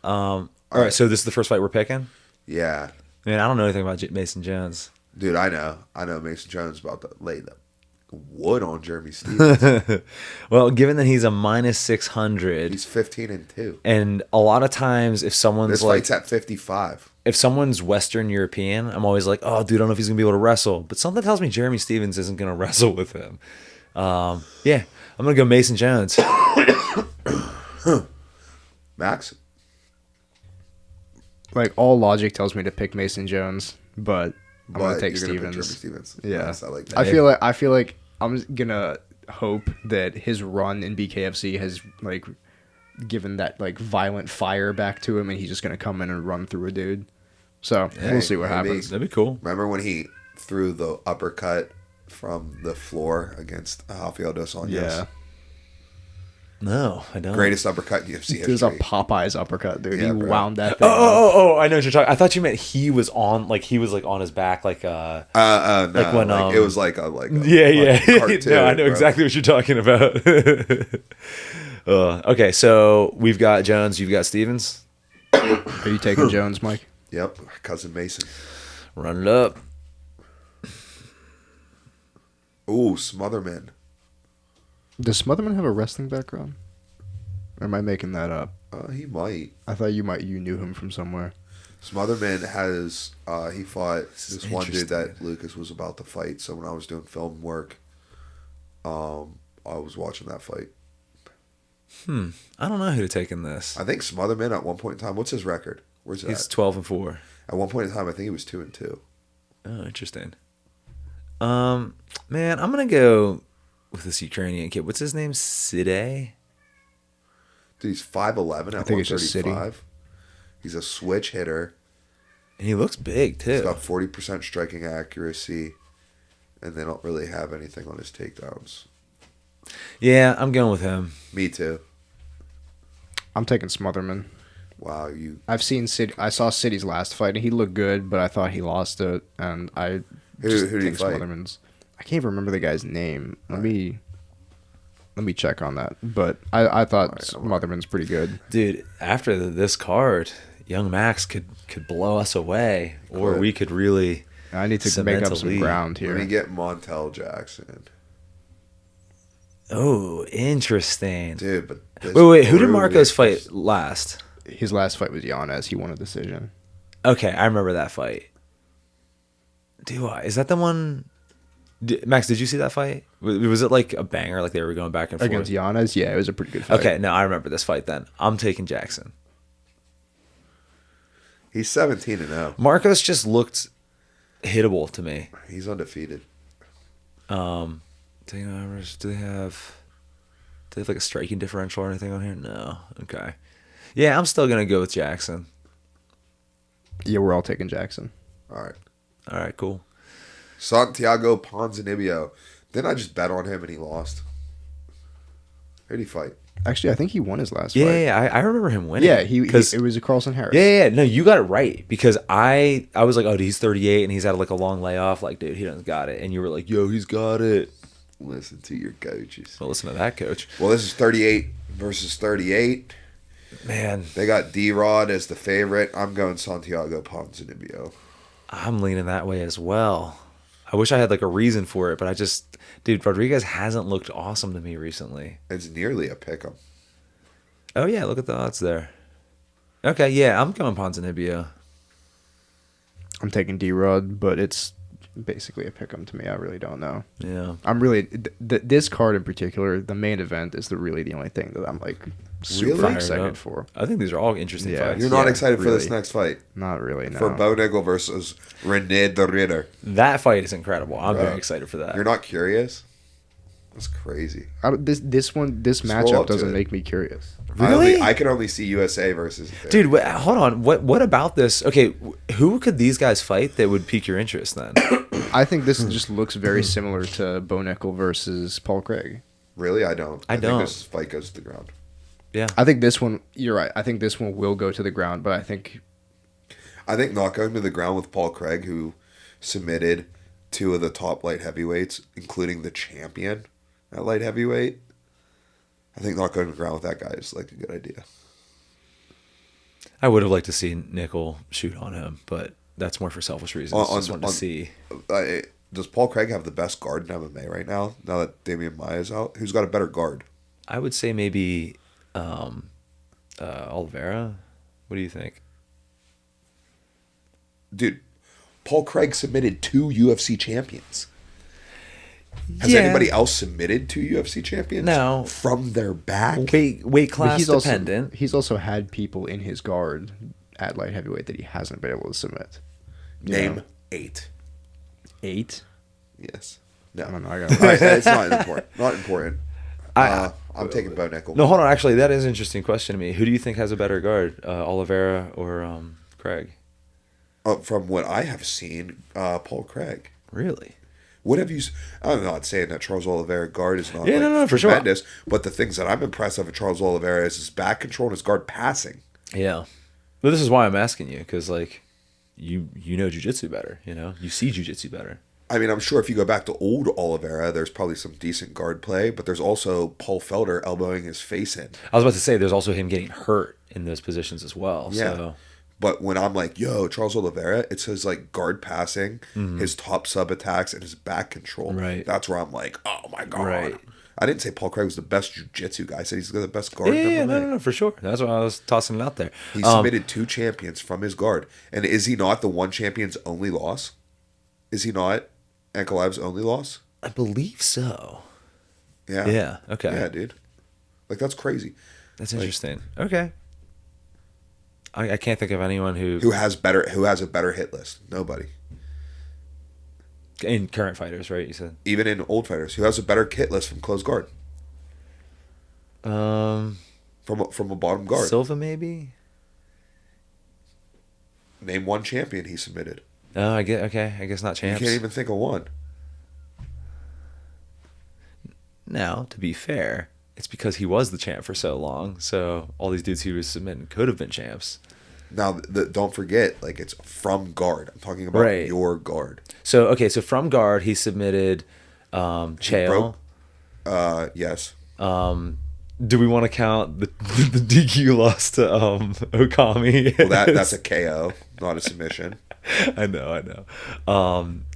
All right, so this is the first fight we're picking. Yeah, Man, I don't know anything about Mason Jones. dude, I know. Mason Jones about to lay the wood on Jeremy Stevens. Well, given that he's a minus 600, He's 15-2. and a lot of times if someone's This like, fight's at 55. if someone's Western European, I'm always like, oh, dude, I don't know if he's gonna be able to wrestle. But something tells me Jeremy Stevens isn't gonna wrestle with him. Yeah, I'm gonna go Mason Jones. Max, Like all logic tells me to pick Mason Jones, but I'm gonna but take you're gonna pick Stevens. Jeremy Stevens. Yeah, Nice, I like that. I feel like I'm gonna hope that his run in BKFC has like given that like violent fire back to him, and he's just gonna come in and run through a dude. So we'll see what maybe. happens. That'd be cool. Remember when he threw the uppercut from the floor against Rafael dos Anjos? Yeah, No, I don't. Greatest uppercut in UFC it was a history. Popeyes uppercut, dude. Yeah, he bro. wound that thing. up. Oh! I know what you're talking. I thought you meant he was on like on his back like No, like when, it was like a yeah. cartoon, No, I know bro. exactly what you're talking about. Okay, so we've got Jones, you've got Stevens. Are you taking Jones, Mike? Yep, cousin Mason. Run it up. Ooh, Smotherman. Does Smotherman have a wrestling background? Or am I making that up? He might. I thought you knew him from somewhere. Smotherman has he fought this one dude that interesting. Lucas was about to fight. So when I was doing film work, I was watching that fight. I don't know who to take in this. I think Smotherman at one point in time. What's his record? Where's He's that? 12-4. At one point in time, I think he was 2-2. Oh, interesting. Man, I'm gonna go with this Ukrainian kid. What's his name? Side? Dude, he's 5'11" at think it's just City. 135. He's a switch hitter. And he looks big He's too. got 40% striking accuracy, and they don't really have anything on his takedowns. Yeah, I'm going with him. Me too. I'm taking Smotherman. Wow, you. I've seen City. I saw City's last fight, and he looked good, but I thought he lost it, and I Who did he fight? Smotherman's. I can't even remember the guy's name. Let me check on that. But I thought Smotherman's pretty good. Dude, after this card, young Max could blow us away, or Could. we could really. I need to Cement make a up some lead. ground Let me here. get Montel Jackson. Oh, interesting. Dude, but. this Wait. Who did brutal Marcos is- fight last? His last fight was Yanez. He won a decision Okay, I remember that fight. Do I? Is that the one? Max, did you see that fight? Was it like a banger? Like they were going back and forth? against Yanez. Yeah, it was a pretty good fight. Okay, no, I remember this fight then. I'm taking Jackson. He's 17-0. Marcos just looked hittable to me. He's undefeated. Do they have like a striking differential or anything on here? No. Okay. Yeah, I'm still gonna go with Jackson. Yeah, we're all taking Jackson. All right. All right, cool. Santiago Ponzinibbio. Then I just bet on him and he lost. Who did he fight? Actually, I think he won his last Yeah, fight. yeah, I remember him winning. Yeah, it was a Carlson Harris. Yeah. No, you got it right because I was like, oh, he's 38 and he's had like a long layoff. Like, dude, he doesn't got it. And you were like, yo, he's got it. Listen to your coaches. Well, listen to that, coach. Well, this is 38 versus 38. Man, They got D-Rod as the favorite. I'm going Santiago Ponzinibbio. I'm leaning that way as well. I wish I had like a reason for it, but dude, Rodriguez hasn't looked awesome to me recently. It's nearly a pick'em. Oh yeah, look at the odds there. Okay, yeah, I'm going Ponzinibbio. I'm taking D-Rod, but it's basically a pick 'em to me. I really don't know. Yeah. I'm really this card in particular, the main event is really the only thing that I'm like super Really? excited for. I think these are all interesting Yeah. fights. You're not Yeah, excited for this really. next fight? Not really. No. For Bo Nickel versus Rene the Ritter. That fight is incredible. I'm Bro, very excited for that. You're not curious? That's crazy. This Scroll matchup up to doesn't it. make me curious. Really? I can only see USA versus... Dude, hold on. What about this? Okay, who could these guys fight that would pique your interest then? I think this just looks very similar to Bo Nickel versus Paul Craig. Really? I don't. I don't. think this fight goes to the ground. Yeah. I think this one, you're right. I think this one will go to the ground, but I think not going to the ground with Paul Craig, who submitted two of the top light heavyweights, including the champion at light heavyweight. I think not going to the ground with that guy is like a good idea. I would have liked to see Nickel shoot on him, but that's more for selfish reasons. Just wanted to see. Does Paul Craig have the best guard in MMA right now that Damian Maia's out? Who's got a better guard? I would say maybe Oliveira. What do you think? Dude, Paul Craig submitted two UFC champions. Has anybody else submitted two UFC champions? No. From their back? Weight but class dependent. he's also had people in his guard at light heavyweight that he hasn't been able to submit. Name know? 8. 8? Yes. No. I don't know. All right, it's not important. Not important. I'm taking Bo Nickel. No, hold on. Actually, that is an interesting question to me. Who do you think has a better guard, Oliveira or Craig? From what I have seen, Paul Craig. Really? What have you? I'm not saying that Charles Oliveira guard is not no, for sure. tremendous, but the things that I'm impressed of Charles Oliveira is his back control and his guard passing. Yeah. But this is why I'm asking you, because like you know jiu-jitsu better, you see jiu-jitsu better. I mean, I'm sure if you go back to old Oliveira, there's probably some decent guard play, but there's also Paul Felder elbowing his face in. I was about to say there's also him getting hurt in those positions as well. Yeah. So. But when I'm like, yo, Charles Oliveira, it's his like guard passing, his top sub attacks, and his back control. Right. That's where I'm like, oh my God. Right. I didn't say Paul Craig was the best jiu-jitsu guy. I said he's got the best guard. Yeah, in MMA. no, for sure. That's why I was tossing it out there. He submitted two champions from his guard. And is he not the one champion's only loss? Is he not Ankalev's only loss? I believe so. Yeah. Yeah, okay. Yeah, dude. Like, that's crazy. That's interesting. Okay. I can't think of anyone Who has a better hit list? Nobody. in current fighters, right? You said Even in old fighters. Who has a better hit list from closed guard? From a bottom guard. Silva, maybe. Name one champion he submitted. Oh, I guess not champs. You can't even think of one. Now, to be fair, it's because he was the champ for so long. So all these dudes he was submitting could have been champs. Now, don't forget, like, it's from guard. I'm talking about your guard. So from guard he submitted Chael. Yes. Do we want to count the DQ loss to Okami? Well, that's a KO, not a submission. I know.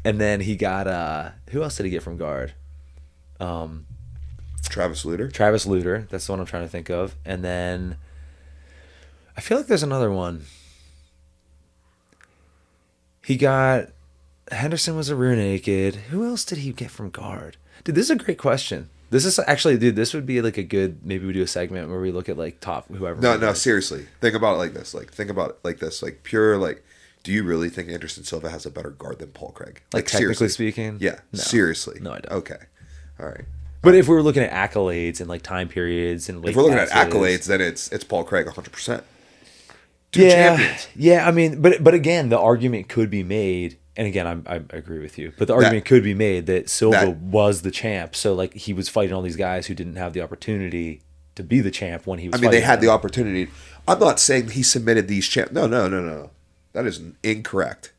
And then he got who else did he get from guard? Travis Lutter. Travis Lutter. That's the one I'm trying to think of. And then I feel like there's another one. He got Henderson was a rear naked. Who else did he get from guard? Dude, this is a great question. This is actually, dude, this would be like a good, maybe we do a segment where we look at like top whoever. No, seriously. Think about it like this. Like, think about it like this. Like, pure, like, Do you really think Anderson Silva has a better guard than Paul Craig? Like technically speaking? Yeah. No. Seriously. No, I don't. Okay. All right. But if we were looking at accolades and like time periods and If we're looking at accolades, then it's Paul Craig 100%. Two yeah, champions. Yeah, I mean, but again, the argument could be made, and again, I agree with you, but the argument could be made that Silva was the champ, so like he was fighting all these guys who didn't have the opportunity to be the champ when he was. I mean, they had the opportunity. I'm not saying he submitted these champ. No. That is incorrect.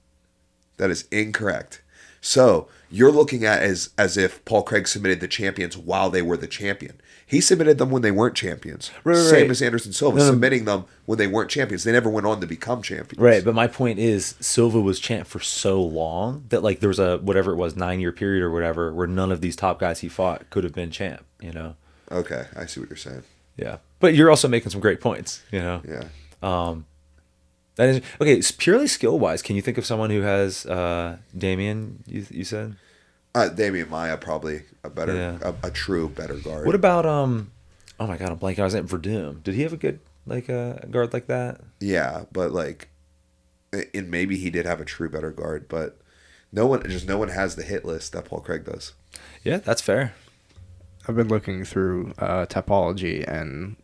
That is incorrect. So you're looking at as if Paul Craig submitted the champions while they were the champion. He submitted them when they weren't champions. Same as Anderson Silva, submitting them when they weren't champions. They never went on to become champions. Right, but my point is Silva was champ for so long that like there was a whatever it was 9-year period or whatever where none of these top guys he fought could have been champ. You know. Okay, I see what you're saying. Yeah, but you're also making some great points. You know. Yeah. That is okay. It's purely skill wise. Can you think of someone who has Damian? You said. Damian Maia probably a better, a true better guard. What about oh my god, I'm blanking. I was at Verdum. Did he have a good like guard like that? Yeah, but like, and maybe he did have a true better guard, but no one has the hit list that Paul Craig does. Yeah, that's fair. I've been looking through Tapology and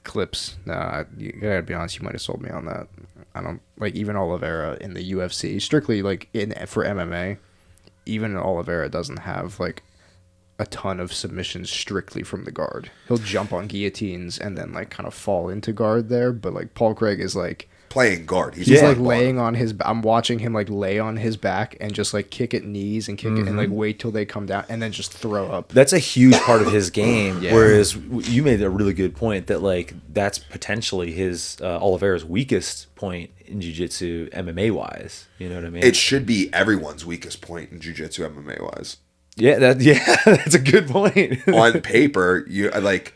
clips. Nah, you gotta be honest. You might have sold me on that. I don't like even Oliveira in the UFC. Strictly like for MMA. Even Oliveira doesn't have like a ton of submissions strictly from the guard. He'll jump on guillotines and then like kind of fall into guard there. But like Paul Craig is like playing guard. He's like laying on his. I'm watching him like lay on his back and just like kick at knees and kick it and like wait till they come down and then just throw up. That's a huge part of his game. Yeah. Whereas you made a really good point that like that's potentially his Oliveira's weakest point in jiu-jitsu MMA wise. You know what I mean? It should be everyone's weakest point in jiu-jitsu MMA wise. Yeah, that's a good point. On paper, you like.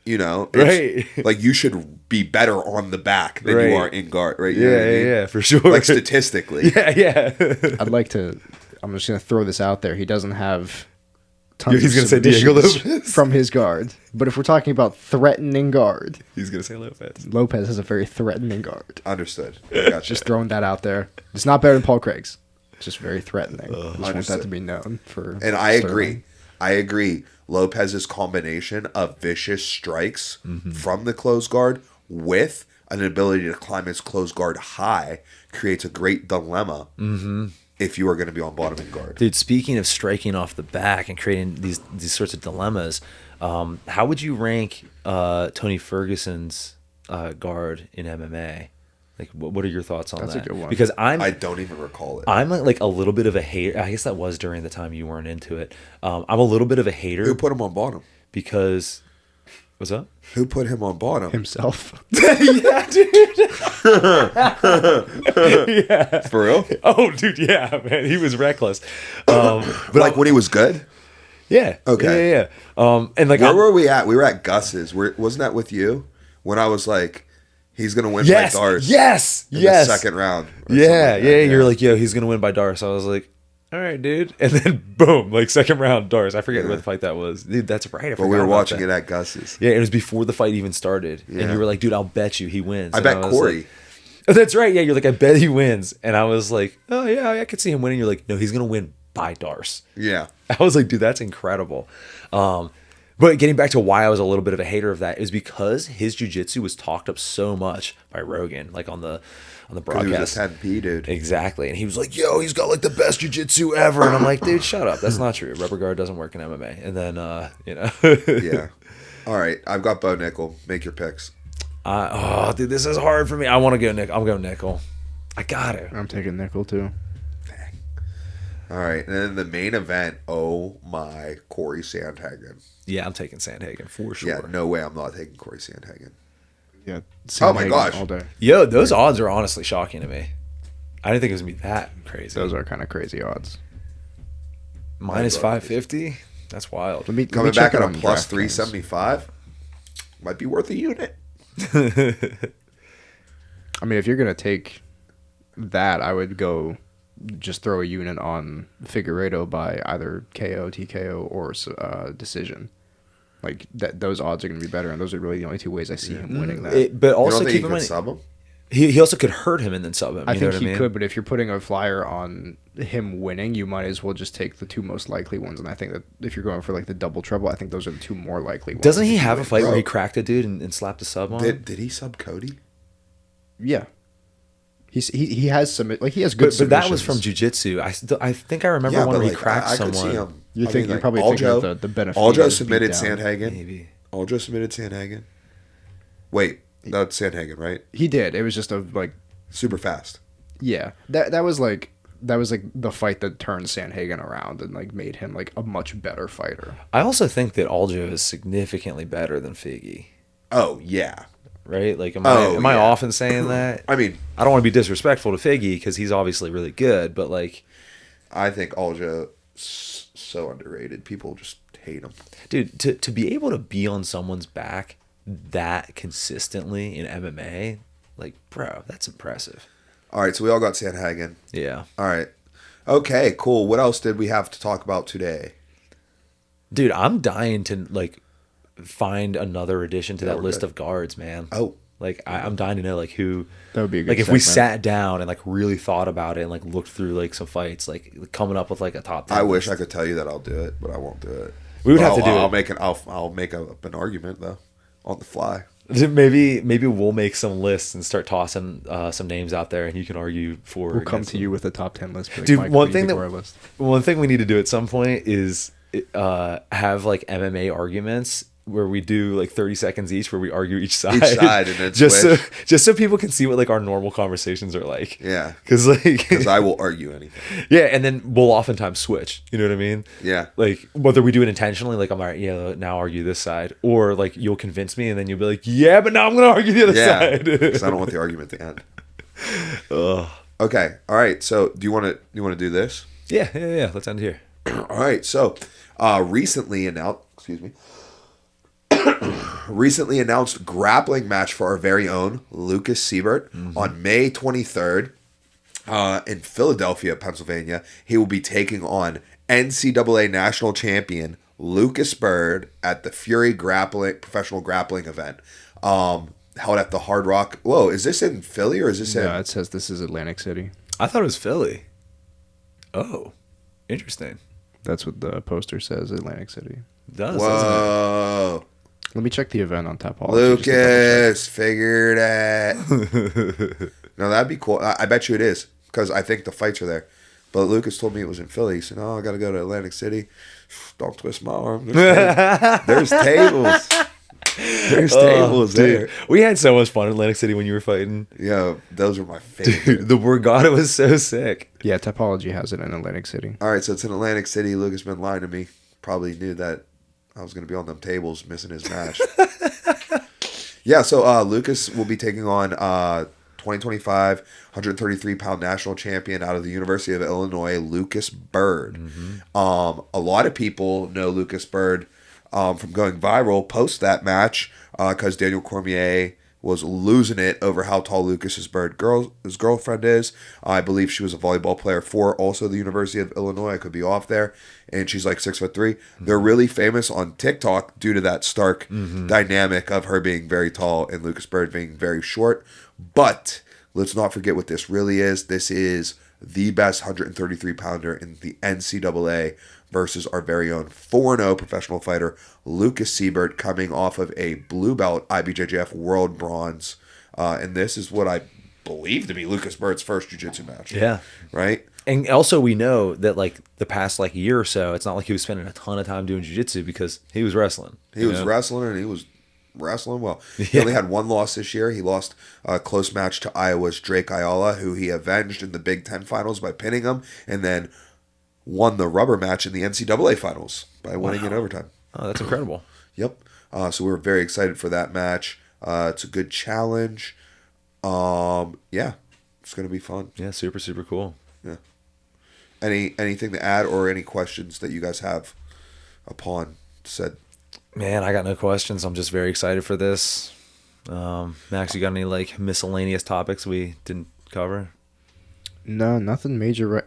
You know, right? Like you should be better on the back than you are in guard, right? You know what I mean? Yeah, for sure. Like statistically, yeah. I'd like to. I'm just gonna throw this out there. He doesn't have tons He's of gonna say Diego Lopez from his guard, but if we're talking about threatening guard, he's gonna say Lopez. Lopez has a very threatening guard. Understood. Gotcha. Just throwing that out there. It's not better than Paul Craig's. It's just very threatening. I just want that to be known for. And I agree. I agree. Lopez's combination of vicious strikes from the closed guard with an ability to climb his closed guard high creates a great dilemma if you are going to be on bottom in guard. Dude, speaking of striking off the back and creating these sorts of dilemmas, how would you rank Tony Ferguson's guard in MMA? Like, what are your thoughts on that? That's a good one. Because I don't even recall it. I'm like a little bit of a hater. I guess that was during the time you weren't into it. I'm a little bit of a hater. Who put him on bottom? Because, what's up? Who put him on bottom? Himself. Yeah, dude. Yeah. For real? Oh, dude, yeah, man. He was reckless. But like when he was good? Yeah. Okay. Yeah. And like, where were we at? We were at Gus's. Wasn't that with you? When I was like, he's gonna win by Darce. Yes. In the second round. Yeah. You're like, yo, he's gonna win by Darce. I was like, all right, dude. And then boom, like second round Darce. I forget what the fight that was. Dude, that's right. But we were watching it at Gus's. Yeah, it was before the fight even started. Yeah. And you were like, dude, I'll bet you he wins. I bet Corey. Like, oh, that's right. Yeah, you're like, I bet he wins. And I was like, oh yeah, I could see him winning. You're like, no, he's gonna win by Darce. Yeah. I was like, dude, that's incredible. But getting back to why I was a little bit of a hater of that is because his jiu-jitsu was talked up so much by Rogan, like on the broadcast. He was a 10P dude. Exactly. And he was like, yo, he's got like the best jiu-jitsu ever. And I'm like, dude, shut up. That's not true. Rubber guard doesn't work in MMA. And then, you know. Yeah. All right. I've got Bo Nickel. Make your picks. Oh, dude, this is hard for me. I want to go nickel. I'm going nickel. I got it. I'm taking nickel too. All right, and then the main event, oh my, Corey Sandhagen. Yeah, I'm taking Sandhagen for sure. Yeah, no way I'm not taking Corey Sandhagen. Yeah. Oh my gosh. All day. Yo, those odds are honestly shocking to me. I didn't think it was going to be that crazy. Those are kind of crazy odds. Minus 550? That's wild. Coming back at a plus 375 might be worth a unit. I mean, if you're going to take that, I would go just throw a unit on Figueiredo by either KO, TKO, or decision. Like those odds are going to be better, and those are really the only two ways I see him winning that. But also you don't think keep you in could mind, sub him? He also could hurt him and then sub him. I You know think what he I mean? could, but if you're putting a flyer on him winning, you might as well just take the two most likely ones. And I think that if you're going for like the double trouble, I think those are the two more likely ones. Doesn't he if have a win. fight where he Bro. cracked a dude and slapped a sub on him? Did he sub Cody? Yeah. He has some, like, he has good But that was submissions. from jiu-jitsu. I think I remember one where he cracked I could see someone. him. You're probably thinking of the benefit. Aljo submitted beatdown. Sandhagen. Maybe. Aljo submitted Sandhagen. Wait, that's Sandhagen, right? He did. It was just a like, Super fast. yeah. That was like the fight that turned Sandhagen around and like made him like a much better fighter. I also think that Aljo is significantly better than Figgy. Oh yeah. Right? Like, am Oh, I yeah. off in saying that? I mean, I don't want to be disrespectful to Figgy because he's obviously really good, but like, I think Aljo so underrated. People just hate him. dude, to be able to be on someone's back that consistently in MMA, like, bro, that's impressive. All right, so we all got Sandhagen. Yeah. All right. Okay, cool. What else did we have to talk about today? Dude, I'm dying to like find another addition to Yeah, that we're list good. of guards, man. Oh, Like, I'm dying to know like who. That would be a good Like, if we segment. sat down and like really thought about it and like looked through like some fights, like coming up with like a top 10 I wish list. I could tell you that I'll do it, but I won't do it. We would have to do I'll it. make I'll make up an argument though on the fly. Maybe we'll make some lists and start tossing some names out there, and you can argue for. or We'll come against to them. you with a top 10 list. Be like, Dude, Mike, one what do you thing think that- of our list? One thing we need to do at some point is have like MMA arguments where we do like 30 seconds each, where we argue each side, side and then just switch. so people can see what like our normal conversations are like. Yeah, Because like because I will argue anything. yeah, and then we'll oftentimes switch. You know what I mean? Yeah. Like whether we do it intentionally, like I'm all right, yeah, now argue this side, or like you'll convince me, and then you'll be like, yeah, but now I'm gonna argue the other Yeah, side. because I don't want the argument to end. Okay, all right. So do you want to do this? yeah. Let's end here. All right. So recently announced grappling match for our very own Lucas Siebert on May 23rd in Philadelphia, Pennsylvania. He will be taking on NCAA national champion Lucas Bird at the Fury professional grappling event held at the Hard Rock. Whoa, is this in Philly or is this in? Yeah, it says this is Atlantic City. I thought it was Philly. Oh, interesting. That's what the poster says, Atlantic City. It does, doesn't Whoa, Let me check the event on Tapology. Lucas figured it. No, that'd be cool. I bet you it is because I think the fights are there. But Lucas told me it was in Philly. He said, "Oh, I got to go to Atlantic City." Don't twist my arm. There's tables. There's tables there. Dude, we had so much fun in Atlantic City when you were fighting. Yeah, those were my favorite. Dude, the Borgata was so sick. Yeah, Tapology has it in Atlantic City. All right, so it's in Atlantic City. Lucas been lying to me. Probably knew that I was going to be on them tables missing his match. Yeah, so Lucas will be taking on 2025 133-pound national champion out of the University of Illinois, Lucas Bird. A lot of people know Lucas Bird from going viral post that match because Daniel Cormier was losing it over how tall Lucas's his girlfriend is. I believe she was a volleyball player for also the University of Illinois. I could be off there. And she's like 6'3". They're really famous on TikTok due to that stark dynamic of her being very tall and Lucas Bird being very short. But let's not forget what this really is. This is the best 133-pounder in the NCAA versus our very own 4-0 professional fighter, Lucas Siebert, coming off of a blue belt IBJJF world bronze. And this is what I believe to be Lucas Bird's first jiu-jitsu match. Yeah. Right? And also we know that like the past like year or so, it's not like he was spending a ton of time doing jiu-jitsu because he was wrestling. He was wrestling and he was wrestling well. He only had one loss this year. He lost a close match to Iowa's Drake Ayala, who he avenged in the Big Ten finals by pinning him, and then won the rubber match in the NCAA finals by winning in overtime. Oh, that's incredible. Yep. So we're very excited for that match. It's a good challenge. Yeah, it's going to be fun. Yeah, super, super cool. Yeah. Anything to add or any questions that you guys have upon said? Man, I got no questions. I'm just very excited for this. Max, you got any like miscellaneous topics we didn't cover? No, nothing major.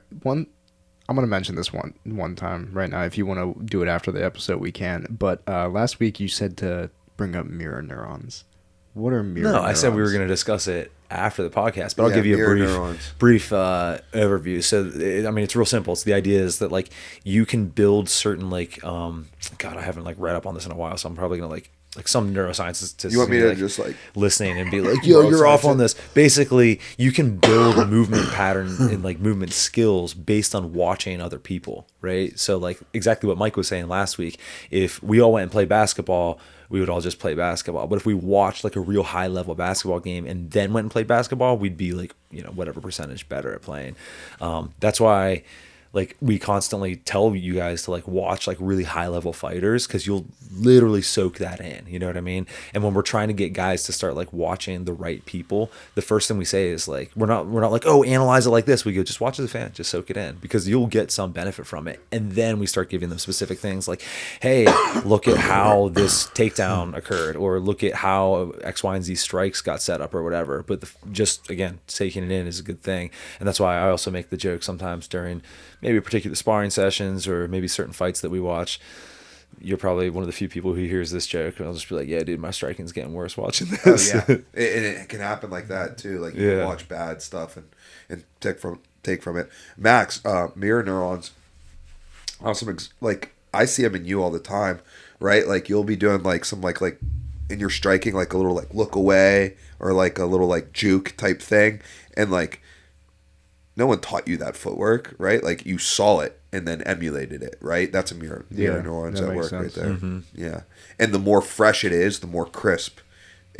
I'm gonna mention this one time right now. If you want to do it after the episode, we can. But last week you said to bring up mirror neurons. What are mirror? No, neurons? I said we were going to discuss it after the podcast, but I'll give you a brief overview. So, it's real simple. It's the idea is that like you can build certain like, God, I haven't like read up on this in a while, so I'm probably gonna like some neuroscientists. You want me to like, just like listening and be like, yo, you're off on this. Basically, you can build a movement pattern and like movement skills based on watching other people, right? So like exactly what Mike was saying last week. If we all went and played basketball, we would all just play basketball. But if we watched like a real high level basketball game and then went and played basketball, we'd be like, whatever percentage better at playing. That's why like we constantly tell you guys to like watch like really high level fighters, because you'll literally soak that in, you know what I mean? And when we're trying to get guys to start like watching the right people, the first thing we say is like, we're not like, oh, analyze it like this. We go, just watch as a fan, just soak it in, because you'll get some benefit from it. And then we start giving them specific things like, hey, look at how this takedown occurred, or look at how X, Y, and Z strikes got set up or whatever. But just again, taking it in is a good thing. And that's why I also make the joke sometimes during maybe particular sparring sessions or maybe certain fights that we watch. You're probably one of the few people who hears this joke, and I'll just be like, yeah, dude, my striking's getting worse watching this. Oh, yeah. And it can happen like that too. Like you can watch bad stuff and take from it. Max, mirror neurons. Awesome. Like I see them in you all the time, right? Like you'll be doing like some like in your striking, like a little like look away or like a little like juke type thing, and like no one taught you that footwork, right? Like you saw it and then emulated it, right? That's a mirror neurons at work right there. Mm-hmm. Yeah. And the more fresh it is, the more crisp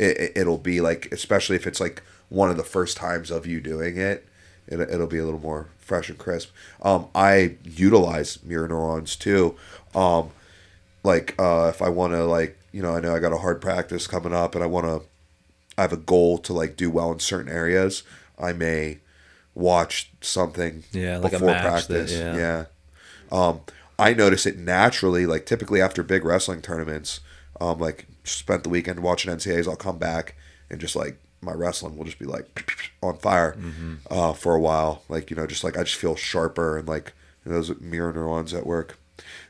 it'll be, like, especially if it's like one of the first times of you doing it, it'll be a little more fresh and crisp. I utilize mirror neurons too. If I want to, like, I know I got a hard practice coming up and I have a goal to like do well in certain areas, I may watch something like before a match practice. I notice it naturally, like typically after big wrestling tournaments, like spent the weekend watching NCAAs, I'll come back and just like my wrestling will just be like on fire for a while. Like, just like I just feel sharper, and like those mirror neurons at work,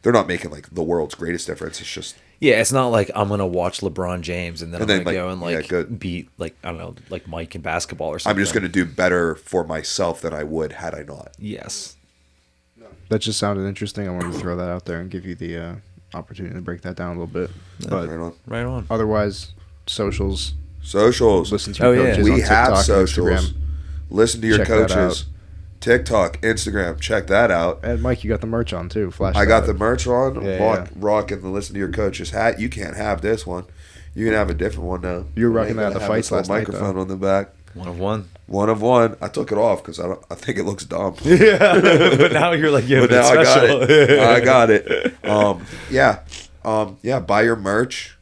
they're not making like the world's greatest difference. It's just it's not like I'm gonna watch LeBron James and then I'm gonna go and like beat like I don't know, like Mike in basketball or something. I'm just gonna do better for myself than I would had I not. Yes. That just sounded interesting. I wanted to throw that out there and give you the opportunity to break that down a little bit. But right on. Otherwise, socials. Listen to your coaches. We on have TikTok, socials. Instagram. Listen to your coaches. TikTok, Instagram, check that out. And Mike, you got the merch on too. Flash. I got the merch on. Yeah, rocking the Listen to Your Coaches hat. You can't have this one. You can have a different one now. You were rocking that at the fights last night. Microphone on the back. One of one. One of one. I took it off because I think it looks dumb. Yeah, but now you're like, yeah, but now special. I got it. Buy your merch.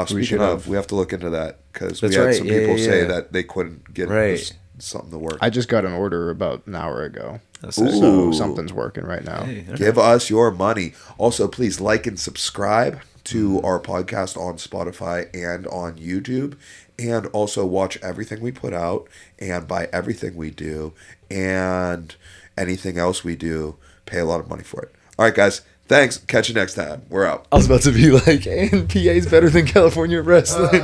Speaking of, we have to look into that because we had some people say that they couldn't get something to work. I just got an order about an hour ago. So something's working right now. Hey, okay. Give us your money. Also, please like and subscribe to our podcast on Spotify and on YouTube. And also watch everything we put out and buy everything we do and anything else we do. Pay a lot of money for it. All right, guys. Thanks. Catch you next time. We're out. I was about to be like, and PA's better than California wrestling.